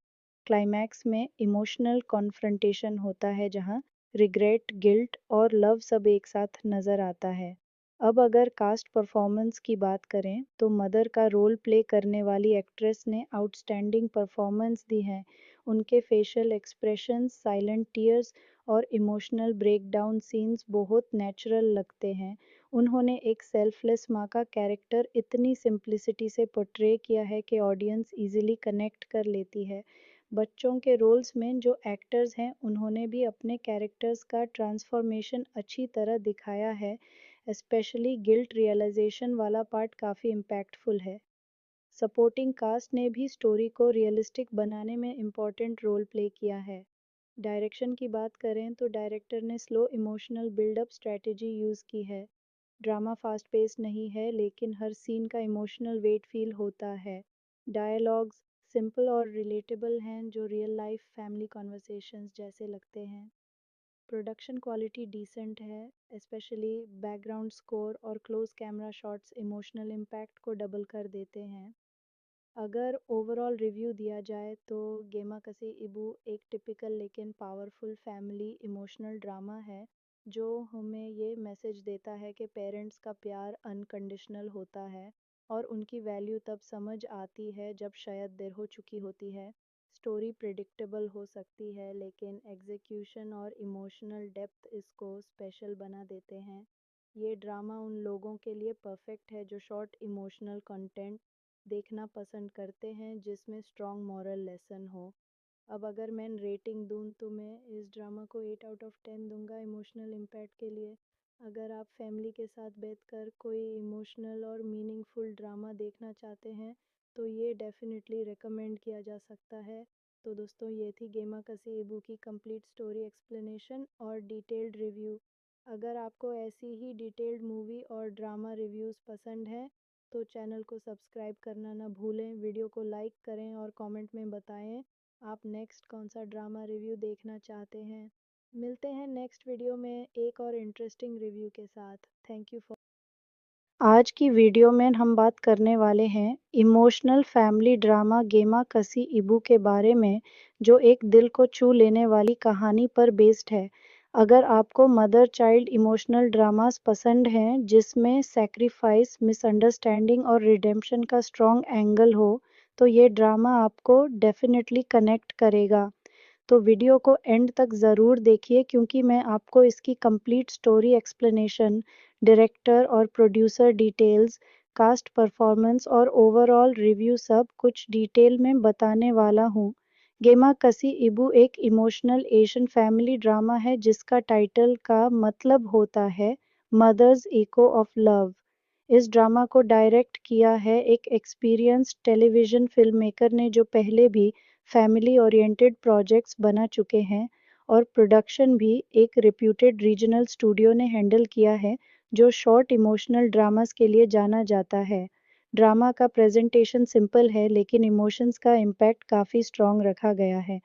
क्लाइमैक्स में इमोशनल कॉन्फ्रंटेशन होता है जहाँ रिग्रेट, गिल्ट और लव सब एक साथ नज़र आता है। अब अगर कास्ट परफॉर्मेंस की बात करें तो मदर का रोल प्ले करने वाली एक्ट्रेस ने आउटस्टैंडिंग परफॉर्मेंस दी है। उनके फेशियल एक्सप्रेशंस, साइलेंट टीयर्स और इमोशनल ब्रेकडाउन सीन्स बहुत नेचुरल लगते हैं। उन्होंने एक सेल्फलेस माँ का कैरेक्टर इतनी सिंप्लिसिटी से पोर्ट्रे किया है कि ऑडियंस इजीली कनेक्ट कर लेती है। बच्चों के रोल्स में जो एक्टर्स हैं, उन्होंने भी अपने कैरेक्टर्स का ट्रांसफॉर्मेशन अच्छी तरह दिखाया है। स्पेशली गिल्ट रियलाइजेशन वाला पार्ट काफ़ी इम्पैक्टफुल है। सपोर्टिंग कास्ट ने भी स्टोरी को रियलिस्टिक बनाने में इम्पोर्टेंट रोल प्ले किया है। डायरेक्शन की बात करें तो डायरेक्टर ने slow emotional buildup strategy use की है। ड्रामा फास्ट पेस नहीं है, लेकिन हर सीन का इमोशनल वेट फील होता है। डायलॉग्स सिंपल और रिलेटेबल हैं, जो रियल लाइफ फैमिली कॉन्वर्सेशंस जैसे लगते हैं। प्रोडक्शन क्वालिटी डिसेंट है, स्पेशली बैकग्राउंड स्कोर और close camera shots emotional impact को डबल कर देते हैं। अगर ओवरऑल रिव्यू दिया जाए तो गेमाकसी इबू एक टिपिकल लेकिन पावरफुल फैमिली इमोशनल ड्रामा है, जो हमें ये मैसेज देता है कि पेरेंट्स का प्यार अनकंडीशनल होता है और उनकी वैल्यू तब समझ आती है जब शायद देर हो चुकी होती है। स्टोरी प्रिडिक्टेबल हो सकती है, लेकिन एग्जीक्यूशन और इमोशनल डेप्थ इसको स्पेशल बना देते हैं। ये ड्रामा उन लोगों के लिए परफेक्ट है जो शॉर्ट इमोशनल कंटेंट देखना पसंद करते हैं जिसमें स्ट्रॉन्ग मॉरल लेसन हो। अब अगर मैं रेटिंग दूँ तो मैं इस ड्रामा को 8 आउट ऑफ 10 दूंगा इमोशनल इम्पैक्ट के लिए। अगर आप फैमिली के साथ बैठकर कोई इमोशनल और मीनिंगफुल ड्रामा देखना चाहते हैं तो ये डेफिनेटली रिकमेंड किया जा सकता है। तो दोस्तों, ये थी गेमा कसी इबू की कंप्लीट स्टोरी एक्सप्लेनेशन और डिटेल्ड रिव्यू। अगर आपको ऐसी ही डिटेल्ड मूवी और ड्रामा रिव्यूज़ पसंद हैं तो चैनल को सब्सक्राइब करना ना भूलें, वीडियो को लाइक करें और कमेंट में बताएं आप नेक्स्ट कौन सा ड्रामा रिव्यू देखना चाहते हैं। मिलते हैं नेक्स्ट वीडियो में एक और इंटरेस्टिंग रिव्यू के साथ। Thank you for. आज की वीडियो में हम बात करने वाले हैं इमोशनल फैमिली ड्रामा गेमा कसी इबू के बारे में, जो एक दिल को छू लेने वाली कहानी पर बेस्ड है। अगर आपको मदर चाइल्ड इमोशनल ड्रामास पसंद हैं जिसमें सैक्रिफाइस, मिसअंडरस्टैंडिंग और रिडेम्पशन का स्ट्रॉन्ग एंगल हो, तो ये ड्रामा आपको डेफिनेटली कनेक्ट करेगा। तो वीडियो को एंड तक ज़रूर देखिए, क्योंकि मैं आपको इसकी कंप्लीट स्टोरी एक्सप्लेनेशन, डायरेक्टर और प्रोड्यूसर डिटेल्स, कास्ट परफॉर्मेंस और ओवरऑल रिव्यू सब कुछ डिटेल में बताने वाला हूँ। गेमा कसी इबू एक इमोशनल एशियन फैमिली ड्रामा है जिसका टाइटल का मतलब होता है मदर्स इको ऑफ लव। इस ड्रामा को डायरेक्ट किया है एक एक्सपीरियंस्ड टेलीविजन फिल्म मेकर ने, जो पहले भी फैमिली ओरिएंटेड प्रोजेक्ट्स बना चुके हैं, और प्रोडक्शन भी एक रिप्यूटेड रीजनल स्टूडियो ने हैंडल किया है, जो शॉर्ट इमोशनल ड्रामास के लिए जाना जाता है। ड्रामा का प्रेजेंटेशन सिंपल है, लेकिन इमोशंस का इम्पैक्ट काफ़ी स्ट्रॉन्ग रखा गया है।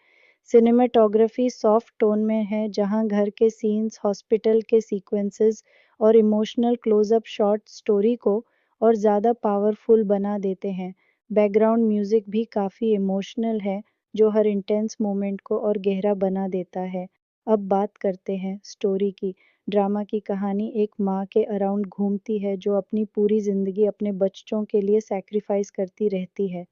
सिनेमेटोग्राफी सॉफ्ट टोन में है, जहां घर के सीन्स, हॉस्पिटल के सीक्वेंसेस और इमोशनल क्लोजअप शॉट स्टोरी को और ज़्यादा पावरफुल बना देते हैं। बैकग्राउंड म्यूजिक भी काफ़ी इमोशनल है, जो हर इंटेंस मोमेंट को और गहरा बना देता है। अब बात करते हैं स्टोरी की। ड्रामा की कहानी एक माँ के अराउंड घूमती है, जो अपनी पूरी ज़िंदगी अपने बच्चों के लिए सैक्रिफाइस करती रहती है।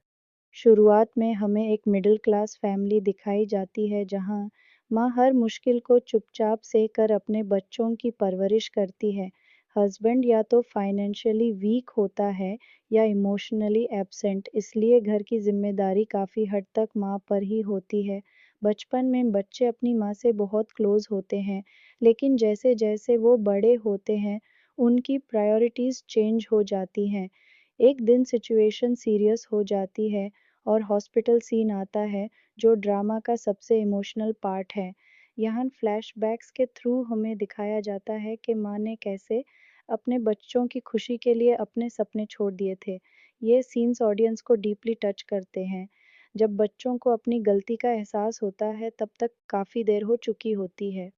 शुरुआत में हमें एक मिडिल क्लास फैमिली दिखाई जाती है जहाँ माँ हर मुश्किल को चुपचाप सहकर अपने बच्चों की परवरिश करती है। हस्बैंड या तो फाइनेंशियली वीक होता है या इमोशनली एब्सेंट, इसलिए घर की जिम्मेदारी काफ़ी हद तक माँ पर ही होती है। बचपन में बच्चे अपनी माँ से बहुत क्लोज होते हैं, लेकिन जैसे जैसे वो बड़े होते हैं, उनकी प्रायोरिटीज़ चेंज हो जाती हैं। एक दिन सिचुएशन सीरियस हो जाती है और हॉस्पिटल सीन आता है, जो ड्रामा का सबसे इमोशनल पार्ट है। यहाँ फ्लैशबैक्स के थ्रू हमें दिखाया जाता है कि माँ ने कैसे अपने बच्चों की खुशी के लिए अपने सपने छोड़ दिए थे। ये सीन्स ऑडियंस को डीपली टच करते हैं। जब बच्चों को अपनी गलती का एहसास होता है, तब तक काफ़ी देर हो चुकी होती है।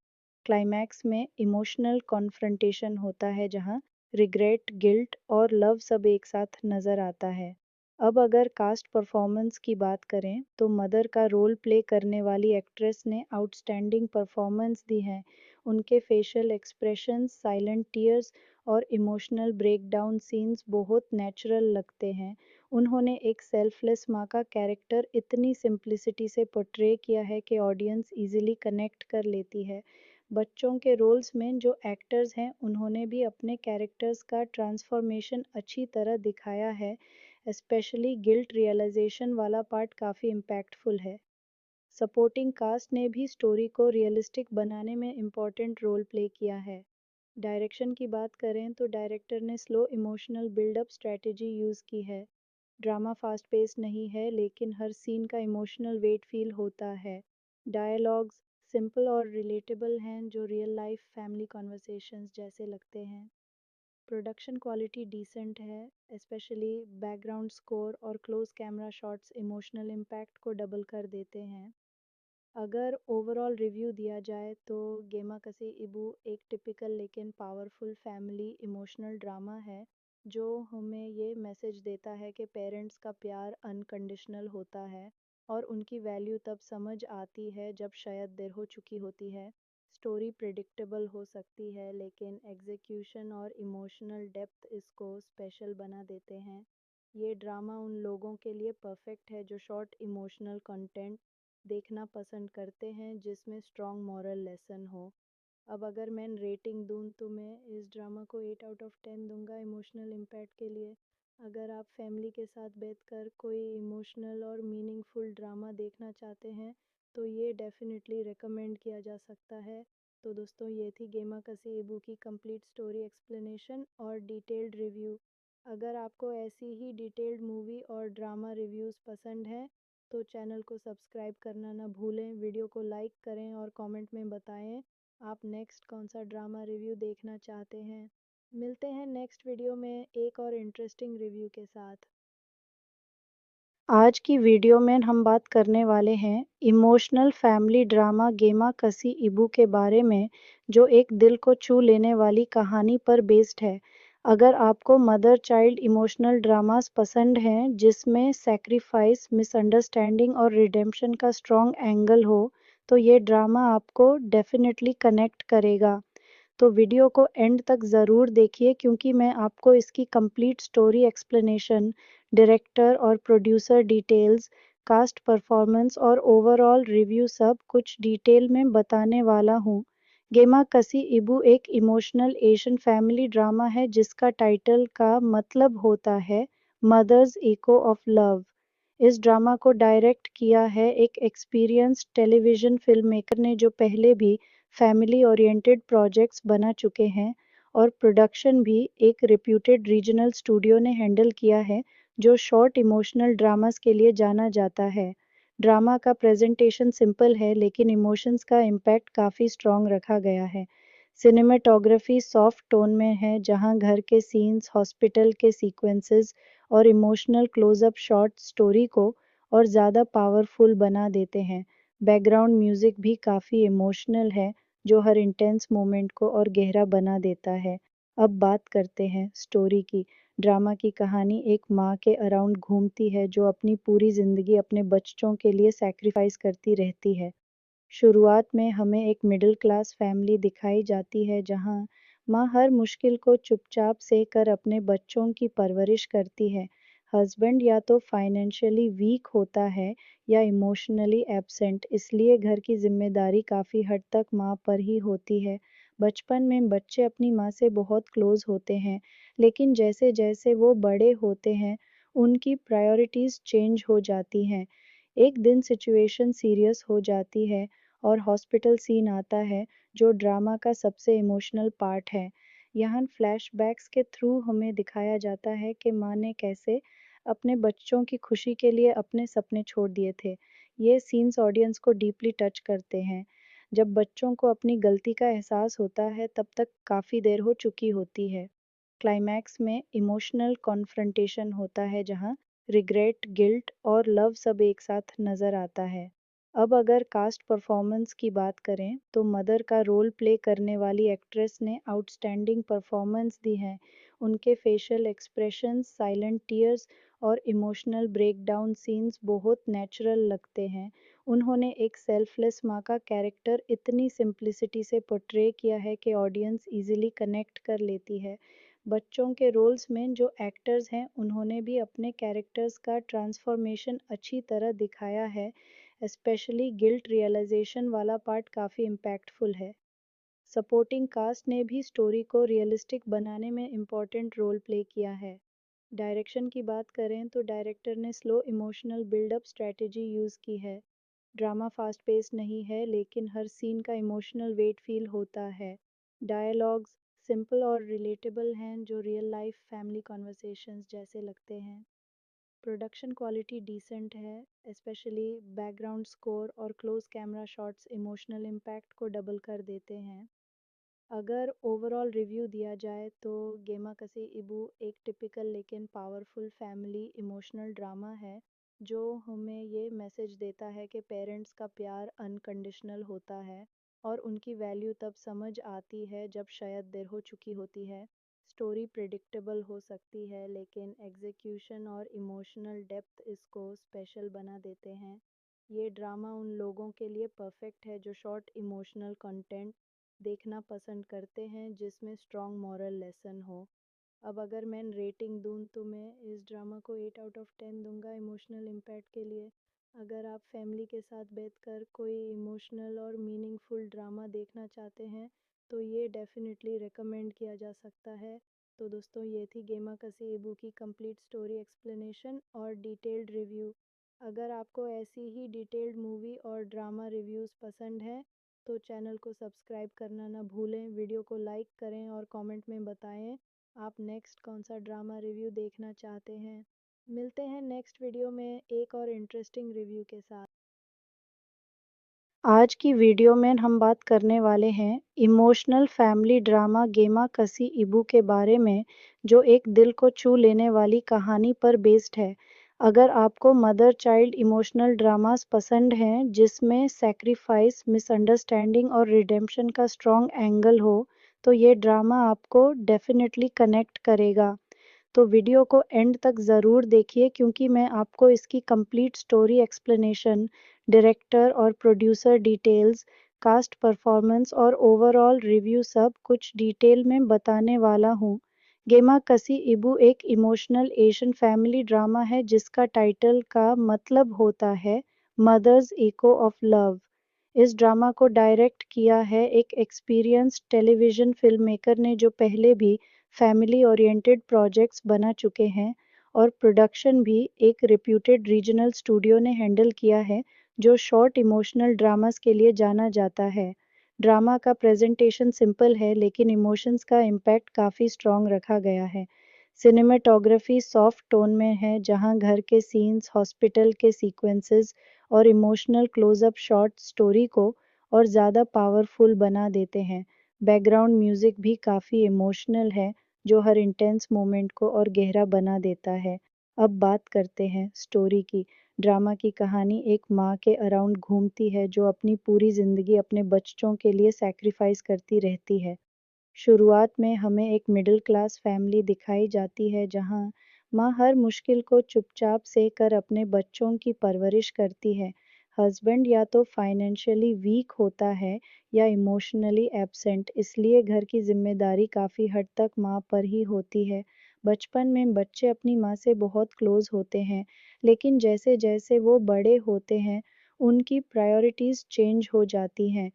क्लाइमैक्स में इमोशनल कॉन्फ्रंटेशन होता है, जहाँ रिग्रेट, गिल्ट और लव सब एक साथ नज़र आता है। अब अगर कास्ट परफॉर्मेंस की बात करें, तो मदर का रोल प्ले करने वाली एक्ट्रेस ने आउटस्टैंडिंग परफॉर्मेंस दी है। उनके फेशियल एक्सप्रेशंस, साइलेंट टीयर्स और इमोशनल ब्रेकडाउन सीन्स बहुत नेचुरल लगते हैं। उन्होंने एक सेल्फलेस माँ का कैरेक्टर इतनी सिंप्लिसिटी से पोर्ट्रे किया है कि ऑडियंस इजीली कनेक्ट कर लेती है। बच्चों के रोल्स में जो एक्टर्स हैं, उन्होंने भी अपने कैरेक्टर्स का ट्रांसफॉर्मेशन अच्छी तरह दिखाया है। स्पेशली गिल्ट रियलाइजेशन वाला पार्ट काफ़ी इम्पैक्टफुल है। सपोर्टिंग कास्ट ने भी स्टोरी को रियलिस्टिक बनाने में इम्पोर्टेंट रोल प्ले किया है। डायरेक्शन की बात करें, तो डायरेक्टर ने slow emotional buildup strategy use की है। ड्रामा फास्ट पेस नहीं है, लेकिन हर सीन का इमोशनल वेट फील होता है। डायलॉग्स सिंपल और रिलेटेबल हैं, जो रियल लाइफ फैमिली कॉन्वर्सेशंस जैसे लगते हैं। प्रोडक्शन क्वालिटी डिसेंट है, स्पेशली बैकग्राउंड स्कोर और close camera shots emotional impact को डबल कर देते हैं। अगर ओवरऑल रिव्यू दिया जाए, तो गेमा कसी इबू एक टिपिकल लेकिन पावरफुल फैमिली इमोशनल ड्रामा है, जो हमें ये मैसेज देता है कि पेरेंट्स का प्यार अनकंडीशनल होता है और उनकी वैल्यू तब समझ आती है जब शायद देर हो चुकी होती है। स्टोरी प्रिडिक्टेबल हो सकती है, लेकिन एग्जीक्यूशन और इमोशनल डेप्थ इसको स्पेशल बना देते हैं। ये ड्रामा उन लोगों के लिए परफेक्ट है जो शॉर्ट इमोशनल कंटेंट देखना पसंद करते हैं, जिसमें स्ट्रॉन्ग मॉरल लेसन हो। अब अगर मैं रेटिंग दूँ, तो मैं इस ड्रामा को 8 आउट ऑफ 10 दूंगा इमोशनल इम्पैक्ट के लिए। अगर आप फैमिली के साथ बैठकर कोई इमोशनल और मीनिंगफुल ड्रामा देखना चाहते हैं, तो ये डेफिनेटली रिकमेंड किया जा सकता है। तो दोस्तों, ये थी गेमा कसी इबू की कंप्लीट स्टोरी एक्सप्लेनेशन और डिटेल्ड रिव्यू। अगर आपको ऐसी ही डिटेल्ड मूवी और ड्रामा रिव्यूज़ पसंद हैं, तो चैनल को सब्सक्राइब करना ना भूलें। वीडियो को लाइक करें और कमेंट में बताएं आप नेक्स्ट कौन सा ड्रामा रिव्यू देखना चाहते हैं। मिलते हैं नेक्स्ट वीडियो में एक और इंटरेस्टिंग रिव्यू के साथ। आज की वीडियो में हम बात करने वाले हैं इमोशनल फैमिली ड्रामा गेमा कसी इबू के बारे में, जो एक दिल को छू लेने वाली कहानी पर बेस्ड है। अगर आपको मदर चाइल्ड इमोशनल ड्रामास पसंद हैं, जिसमें सैक्रिफाइस, मिसअंडरस्टैंडिंग और रिडेम्पशन का स्ट्रॉन्ग एंगल हो, तो ये ड्रामा आपको डेफिनेटली कनेक्ट करेगा। तो वीडियो को एंड तक ज़रूर देखिए, क्योंकि मैं आपको इसकी कंप्लीट स्टोरी एक्सप्लेनेशन, डायरेक्टर और प्रोड्यूसर डिटेल्स, कास्ट परफॉर्मेंस और ओवरऑल रिव्यू सब कुछ डिटेल में बताने वाला हूँ। गेमा कसी इबू एक इमोशनल एशियन फैमिली ड्रामा है, जिसका टाइटल का मतलब होता है मदर्स इको ऑफ लव। इस ड्रामा को डायरेक्ट किया है एक एक्सपीरियंस्ड टेलीविजन फिल्म मेकर ने, जो पहले भी फैमिली ओरिएंटेड प्रोजेक्ट्स बना चुके हैं, और प्रोडक्शन भी एक रिप्यूटेड रीजनल स्टूडियो ने हैंडल किया है, जो शॉर्ट इमोशनल ड्रामास के लिए जाना जाता है। ड्रामा का प्रेजेंटेशन सिंपल है, लेकिन इमोशंस का इम्पैक्ट काफ़ी स्ट्रॉन्ग रखा गया है। सिनेमेटोग्राफी सॉफ्ट टोन में है, जहां घर के सीन्स, हॉस्पिटल के सीक्वेंसेस और इमोशनल क्लोजअप शॉट स्टोरी को और ज़्यादा पावरफुल बना देते हैं। बैकग्राउंड म्यूजिक भी काफ़ी इमोशनल है, जो हर इंटेंस मोमेंट को और गहरा बना देता है। अब बात करते हैं स्टोरी की। ड्रामा की कहानी एक माँ के अराउंड घूमती है, जो अपनी पूरी ज़िंदगी अपने बच्चों के लिए सैक्रिफाइस करती रहती है। शुरुआत में हमें एक मिडिल क्लास फैमिली दिखाई जाती है, जहां माँ हर मुश्किल को चुपचाप सहकर अपने बच्चों की परवरिश करती है। हस्बैंड या तो फाइनेंशियली वीक होता है या इमोशनली एब्सेंट, इसलिए घर की जिम्मेदारी काफ़ी हद तक माँ पर ही होती है। बचपन में बच्चे अपनी माँ से बहुत क्लोज होते हैं, लेकिन जैसे-जैसे वो बड़े होते हैं, उनकी प्रायोरिटीज़ चेंज हो जाती हैं। एक दिन सिचुएशन सीरियस हो जाती है और हॉस्पिटल सीन आता है, जो ड्रामा का सबसे इमोशनल पार्ट है। यहाँ फ्लैशबैक्स के थ्रू हमें दिखाया जाता है कि माँ ने कैसे अपने बच्चों की खुशी के लिए अपने सपने छोड़ दिए थे। ये सीन्स ऑडियंस को डीपली टच करते हैं। जब बच्चों को अपनी गलती का एहसास होता है, तब तक काफ़ी देर हो चुकी होती है। क्लाइमैक्स में इमोशनल कॉन्फ्रंटेशन होता है, जहाँ रिग्रेट, गिल्ट और लव सब एक साथ नज़र आता है। अब अगर कास्ट परफॉर्मेंस की बात करें, तो मदर का रोल प्ले करने वाली एक्ट्रेस ने आउटस्टैंडिंग परफॉर्मेंस दी है। उनके फेशियल एक्सप्रेशंस, साइलेंट टीयर्स और इमोशनल ब्रेकडाउन सीन्स बहुत नेचुरल लगते हैं। उन्होंने एक सेल्फलेस माँ का कैरेक्टर इतनी सिंप्लिसिटी से पोर्ट्रे किया है कि ऑडियंस इजीली कनेक्ट कर लेती है। बच्चों के रोल्स में जो एक्टर्स हैं, उन्होंने भी अपने कैरेक्टर्स का ट्रांसफॉर्मेशन अच्छी तरह दिखाया है। स्पेशली गिल्ट रियलाइजेशन वाला पार्ट काफ़ी इम्पैक्टफुल है। सपोर्टिंग कास्ट ने भी स्टोरी को रियलिस्टिक बनाने में इम्पोर्टेंट रोल प्ले किया है। डायरेक्शन की बात करें तो डायरेक्टर ने slow emotional buildup strategy use की है। ड्रामा फास्ट पेस नहीं है, लेकिन हर सीन का इमोशनल वेट फील होता है। डायलॉग्स सिंपल और रिलेटेबल हैं, जो रियल लाइफ फैमिली कॉन्वर्सेशंस जैसे लगते हैं। प्रोडक्शन क्वालिटी डिसेंट है, स्पेशली बैकग्राउंड स्कोर और close camera shots emotional impact को डबल कर देते हैं। अगर ओवरऑल रिव्यू दिया जाए तो गेमा कसी इबू एक टिपिकल लेकिन पावरफुल फैमिली इमोशनल ड्रामा है, जो हमें ये मैसेज देता है कि पेरेंट्स का प्यार अनकंडीशनल होता है और उनकी वैल्यू तब समझ आती है जब शायद देर हो चुकी होती है। स्टोरी प्रिडिक्टेबल हो सकती है, लेकिन एग्जीक्यूशन और इमोशनल डेप्थ इसको स्पेशल बना देते हैं। ये ड्रामा उन लोगों के लिए परफेक्ट है जो शॉर्ट इमोशनल कंटेंट देखना पसंद करते हैं, जिसमें स्ट्रॉन्ग मॉरल लेसन हो। अब अगर मैं रेटिंग दूँ तो मैं इस ड्रामा को 8 आउट ऑफ 10 दूंगा इमोशनल इम्पैक्ट के लिए। अगर आप फैमिली के साथ बैठकर कोई इमोशनल और मीनिंगफुल ड्रामा देखना चाहते हैं, तो ये डेफिनेटली रिकमेंड किया जा सकता है। तो दोस्तों, ये थी गेमा कसी इबू की कंप्लीट स्टोरी एक्सप्लेनेशन और डिटेल्ड रिव्यू। अगर आपको ऐसी ही डिटेल्ड मूवी और ड्रामा रिव्यूज़ पसंद है, तो चैनल को सब्सक्राइब करना ना भूलें। वीडियो को लाइक करें और कमेंट में बताएं आप नेक्स्ट कौन सा ड्रामा रिव्यू देखना चाहते हैं। मिलते हैं नेक्स्ट वीडियो में एक और इंटरेस्टिंग रिव्यू के साथ। आज की वीडियो में हम बात करने वाले हैं इमोशनल फैमिली ड्रामा गेमा कसी इबू के बारे में, जो एक दिल को छू लेने वाली कहानी पर बेस्ड है। अगर आपको मदर चाइल्ड इमोशनल ड्रामास पसंद हैं, जिसमें सैक्रिफाइस, मिसअंडरस्टैंडिंग और रिडेम्पशन का स्ट्रॉन्ग एंगल हो, तो ये ड्रामा आपको डेफिनेटली कनेक्ट करेगा। तो वीडियो को एंड तक ज़रूर देखिए, क्योंकि मैं आपको इसकी कंप्लीट स्टोरी एक्सप्लेनेशन, डायरेक्टर और प्रोड्यूसर डिटेल्स, कास्ट परफॉर्मेंस और ओवरऑल रिव्यू सब कुछ डिटेल में बताने वाला हूँ। गेमा कसी इबू एक इमोशनल एशियन फैमिली ड्रामा है, जिसका टाइटल का मतलब होता है मदर्स इको ऑफ लव। इस ड्रामा को डायरेक्ट किया है एक एक्सपीरियंस्ड टेलीविजन फिल्म मेकर ने, जो पहले भी फैमिली ओरिएंटेड प्रोजेक्ट्स बना चुके हैं, और प्रोडक्शन भी एक रिप्यूटेड रीजनल स्टूडियो ने हैंडल किया है, जो शॉर्ट इमोशनल ड्रामास के लिए जाना जाता है। ड्रामा का प्रेजेंटेशन सिंपल है, लेकिन इमोशंस का इम्पैक्ट काफ़ी स्ट्रॉन्ग रखा गया है। सिनेमेटोग्राफी सॉफ्ट टोन में है, जहां घर के सीन्स, हॉस्पिटल के सीक्वेंसेस और इमोशनल क्लोजअप शॉट स्टोरी को और ज़्यादा पावरफुल बना देते हैं। बैकग्राउंड म्यूजिक भी काफ़ी इमोशनल है, जो हर इंटेंस मोमेंट को और गहरा बना देता है। अब बात करते हैं स्टोरी की। ड्रामा की कहानी एक माँ के अराउंड घूमती है, जो अपनी पूरी ज़िंदगी अपने बच्चों के लिए सैक्रिफाइस करती रहती है। शुरुआत में हमें एक मिडिल क्लास फैमिली दिखाई जाती है, जहां माँ हर मुश्किल को चुपचाप सहकर अपने बच्चों की परवरिश करती है। हस्बैंड या तो फाइनेंशियली वीक होता है या इमोशनली एब्सेंट, इसलिए घर की जिम्मेदारी काफ़ी हद तक माँ पर ही होती है। बचपन में बच्चे अपनी माँ से बहुत क्लोज होते हैं, लेकिन जैसे जैसे वो बड़े होते हैं, उनकी प्रायोरिटीज़ चेंज हो जाती हैं।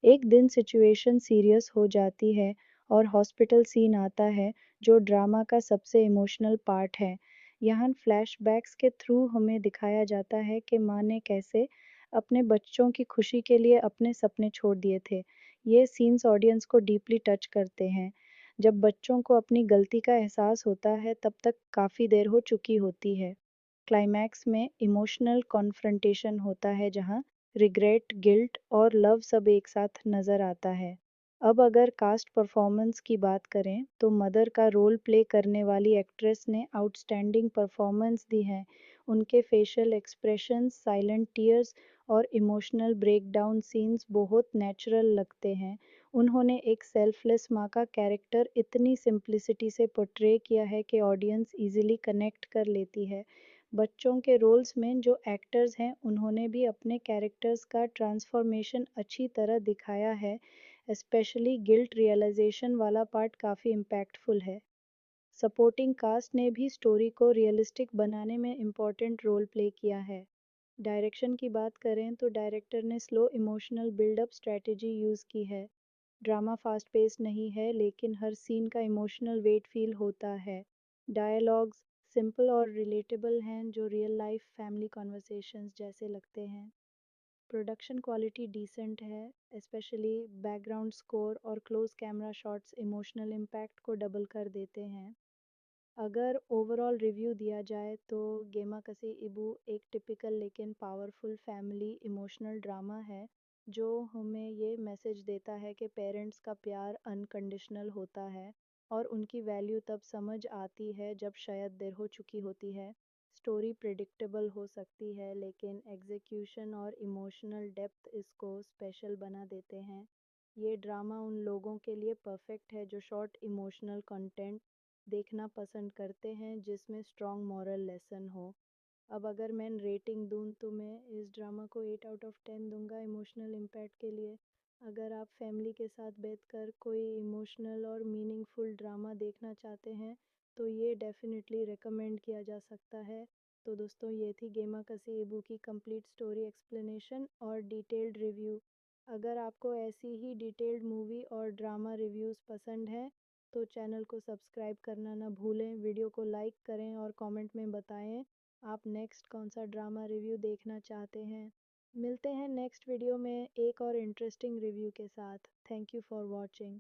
एक दिन सिचुएशन सीरियस हो जाती है और हॉस्पिटल सीन आता है, जो ड्रामा का सबसे इमोशनल पार्ट है। यहाँ फ्लैशबैक्स के थ्रू हमें दिखाया जाता है कि माँ ने कैसे अपने बच्चों की खुशी के लिए अपने सपने छोड़ दिए थे। ये सीन्स ऑडियंस को डीपली टच करते हैं। जब बच्चों को अपनी गलती का एहसास होता है, तब तक काफ़ी देर हो चुकी होती है। क्लाइमैक्स में इमोशनल कॉन्फ्रंटेशन होता है, जहाँ रिग्रेट, गिल्ट और लव सब एक साथ नज़र आता है। अब अगर कास्ट परफॉर्मेंस की बात करें, तो मदर का रोल प्ले करने वाली एक्ट्रेस ने आउटस्टैंडिंग परफॉर्मेंस दी है। उनके फेशियल एक्सप्रेशंस, साइलेंट टीयर्स और इमोशनल ब्रेकडाउन सीन्स बहुत नेचुरल लगते हैं। उन्होंने एक सेल्फलेस माँ का कैरेक्टर इतनी सिंप्लिसिटी से पोर्ट्रे किया है कि ऑडियंस इजीली कनेक्ट कर लेती है। बच्चों के रोल्स में जो एक्टर्स हैं, उन्होंने भी अपने कैरेक्टर्स का ट्रांसफॉर्मेशन अच्छी तरह दिखाया है। स्पेशली गिल्ट रियलाइजेशन वाला पार्ट काफ़ी इम्पैक्टफुल है। सपोर्टिंग कास्ट ने भी स्टोरी को रियलिस्टिक बनाने में इम्पोर्टेंट रोल प्ले किया है। डायरेक्शन की बात करें, तो डायरेक्टर ने slow emotional buildup strategy use की है। ड्रामा फास्ट पेस नहीं है, लेकिन हर सीन का इमोशनल वेट फील होता है। डायलॉग्स सिंपल और रिलेटेबल हैं, जो रियल लाइफ फैमिली कॉन्वर्सेशंस जैसे लगते हैं। प्रोडक्शन क्वालिटी डिसेंट है, स्पेशली बैकग्राउंड स्कोर और close camera shots emotional impact को डबल कर देते हैं। अगर ओवरऑल रिव्यू दिया जाए, तो गेमा कसी इबू एक टिपिकल लेकिन पावरफुल फैमिली इमोशनल ड्रामा है, जो हमें ये मैसेज देता है कि पेरेंट्स का प्यार अनकंडीशनल होता है और उनकी वैल्यू तब समझ आती है जब शायद देर हो चुकी होती है। स्टोरी प्रिडिक्टेबल हो सकती है, लेकिन एग्जीक्यूशन और इमोशनल डेप्थ इसको स्पेशल बना देते हैं। ये ड्रामा उन लोगों के लिए परफेक्ट है जो शॉर्ट इमोशनल कंटेंट देखना पसंद करते हैं, जिसमें स्ट्रॉन्ग मॉरल लेसन हो। अब अगर मैं रेटिंग दूँ, तो मैं इस ड्रामा को 8 आउट ऑफ 10 दूंगा इमोशनल इम्पैक्ट के लिए। अगर आप फैमिली के साथ बैठकर कोई इमोशनल और मीनिंगफुल ड्रामा देखना चाहते हैं, तो ये डेफिनेटली रिकमेंड किया जा सकता है। तो दोस्तों, ये थी गेमा कसी इबू की कंप्लीट स्टोरी एक्सप्लेनेशन और डिटेल्ड रिव्यू। अगर आपको ऐसी ही डिटेल्ड मूवी और ड्रामा रिव्यूज़ पसंद है, तो चैनल को सब्सक्राइब करना ना भूलें। वीडियो को लाइक करें और कमेंट में बताएं आप नेक्स्ट कौन सा ड्रामा रिव्यू देखना चाहते हैं। मिलते हैं नेक्स्ट वीडियो में एक और इंटरेस्टिंग रिव्यू के साथ। Thank you for watching.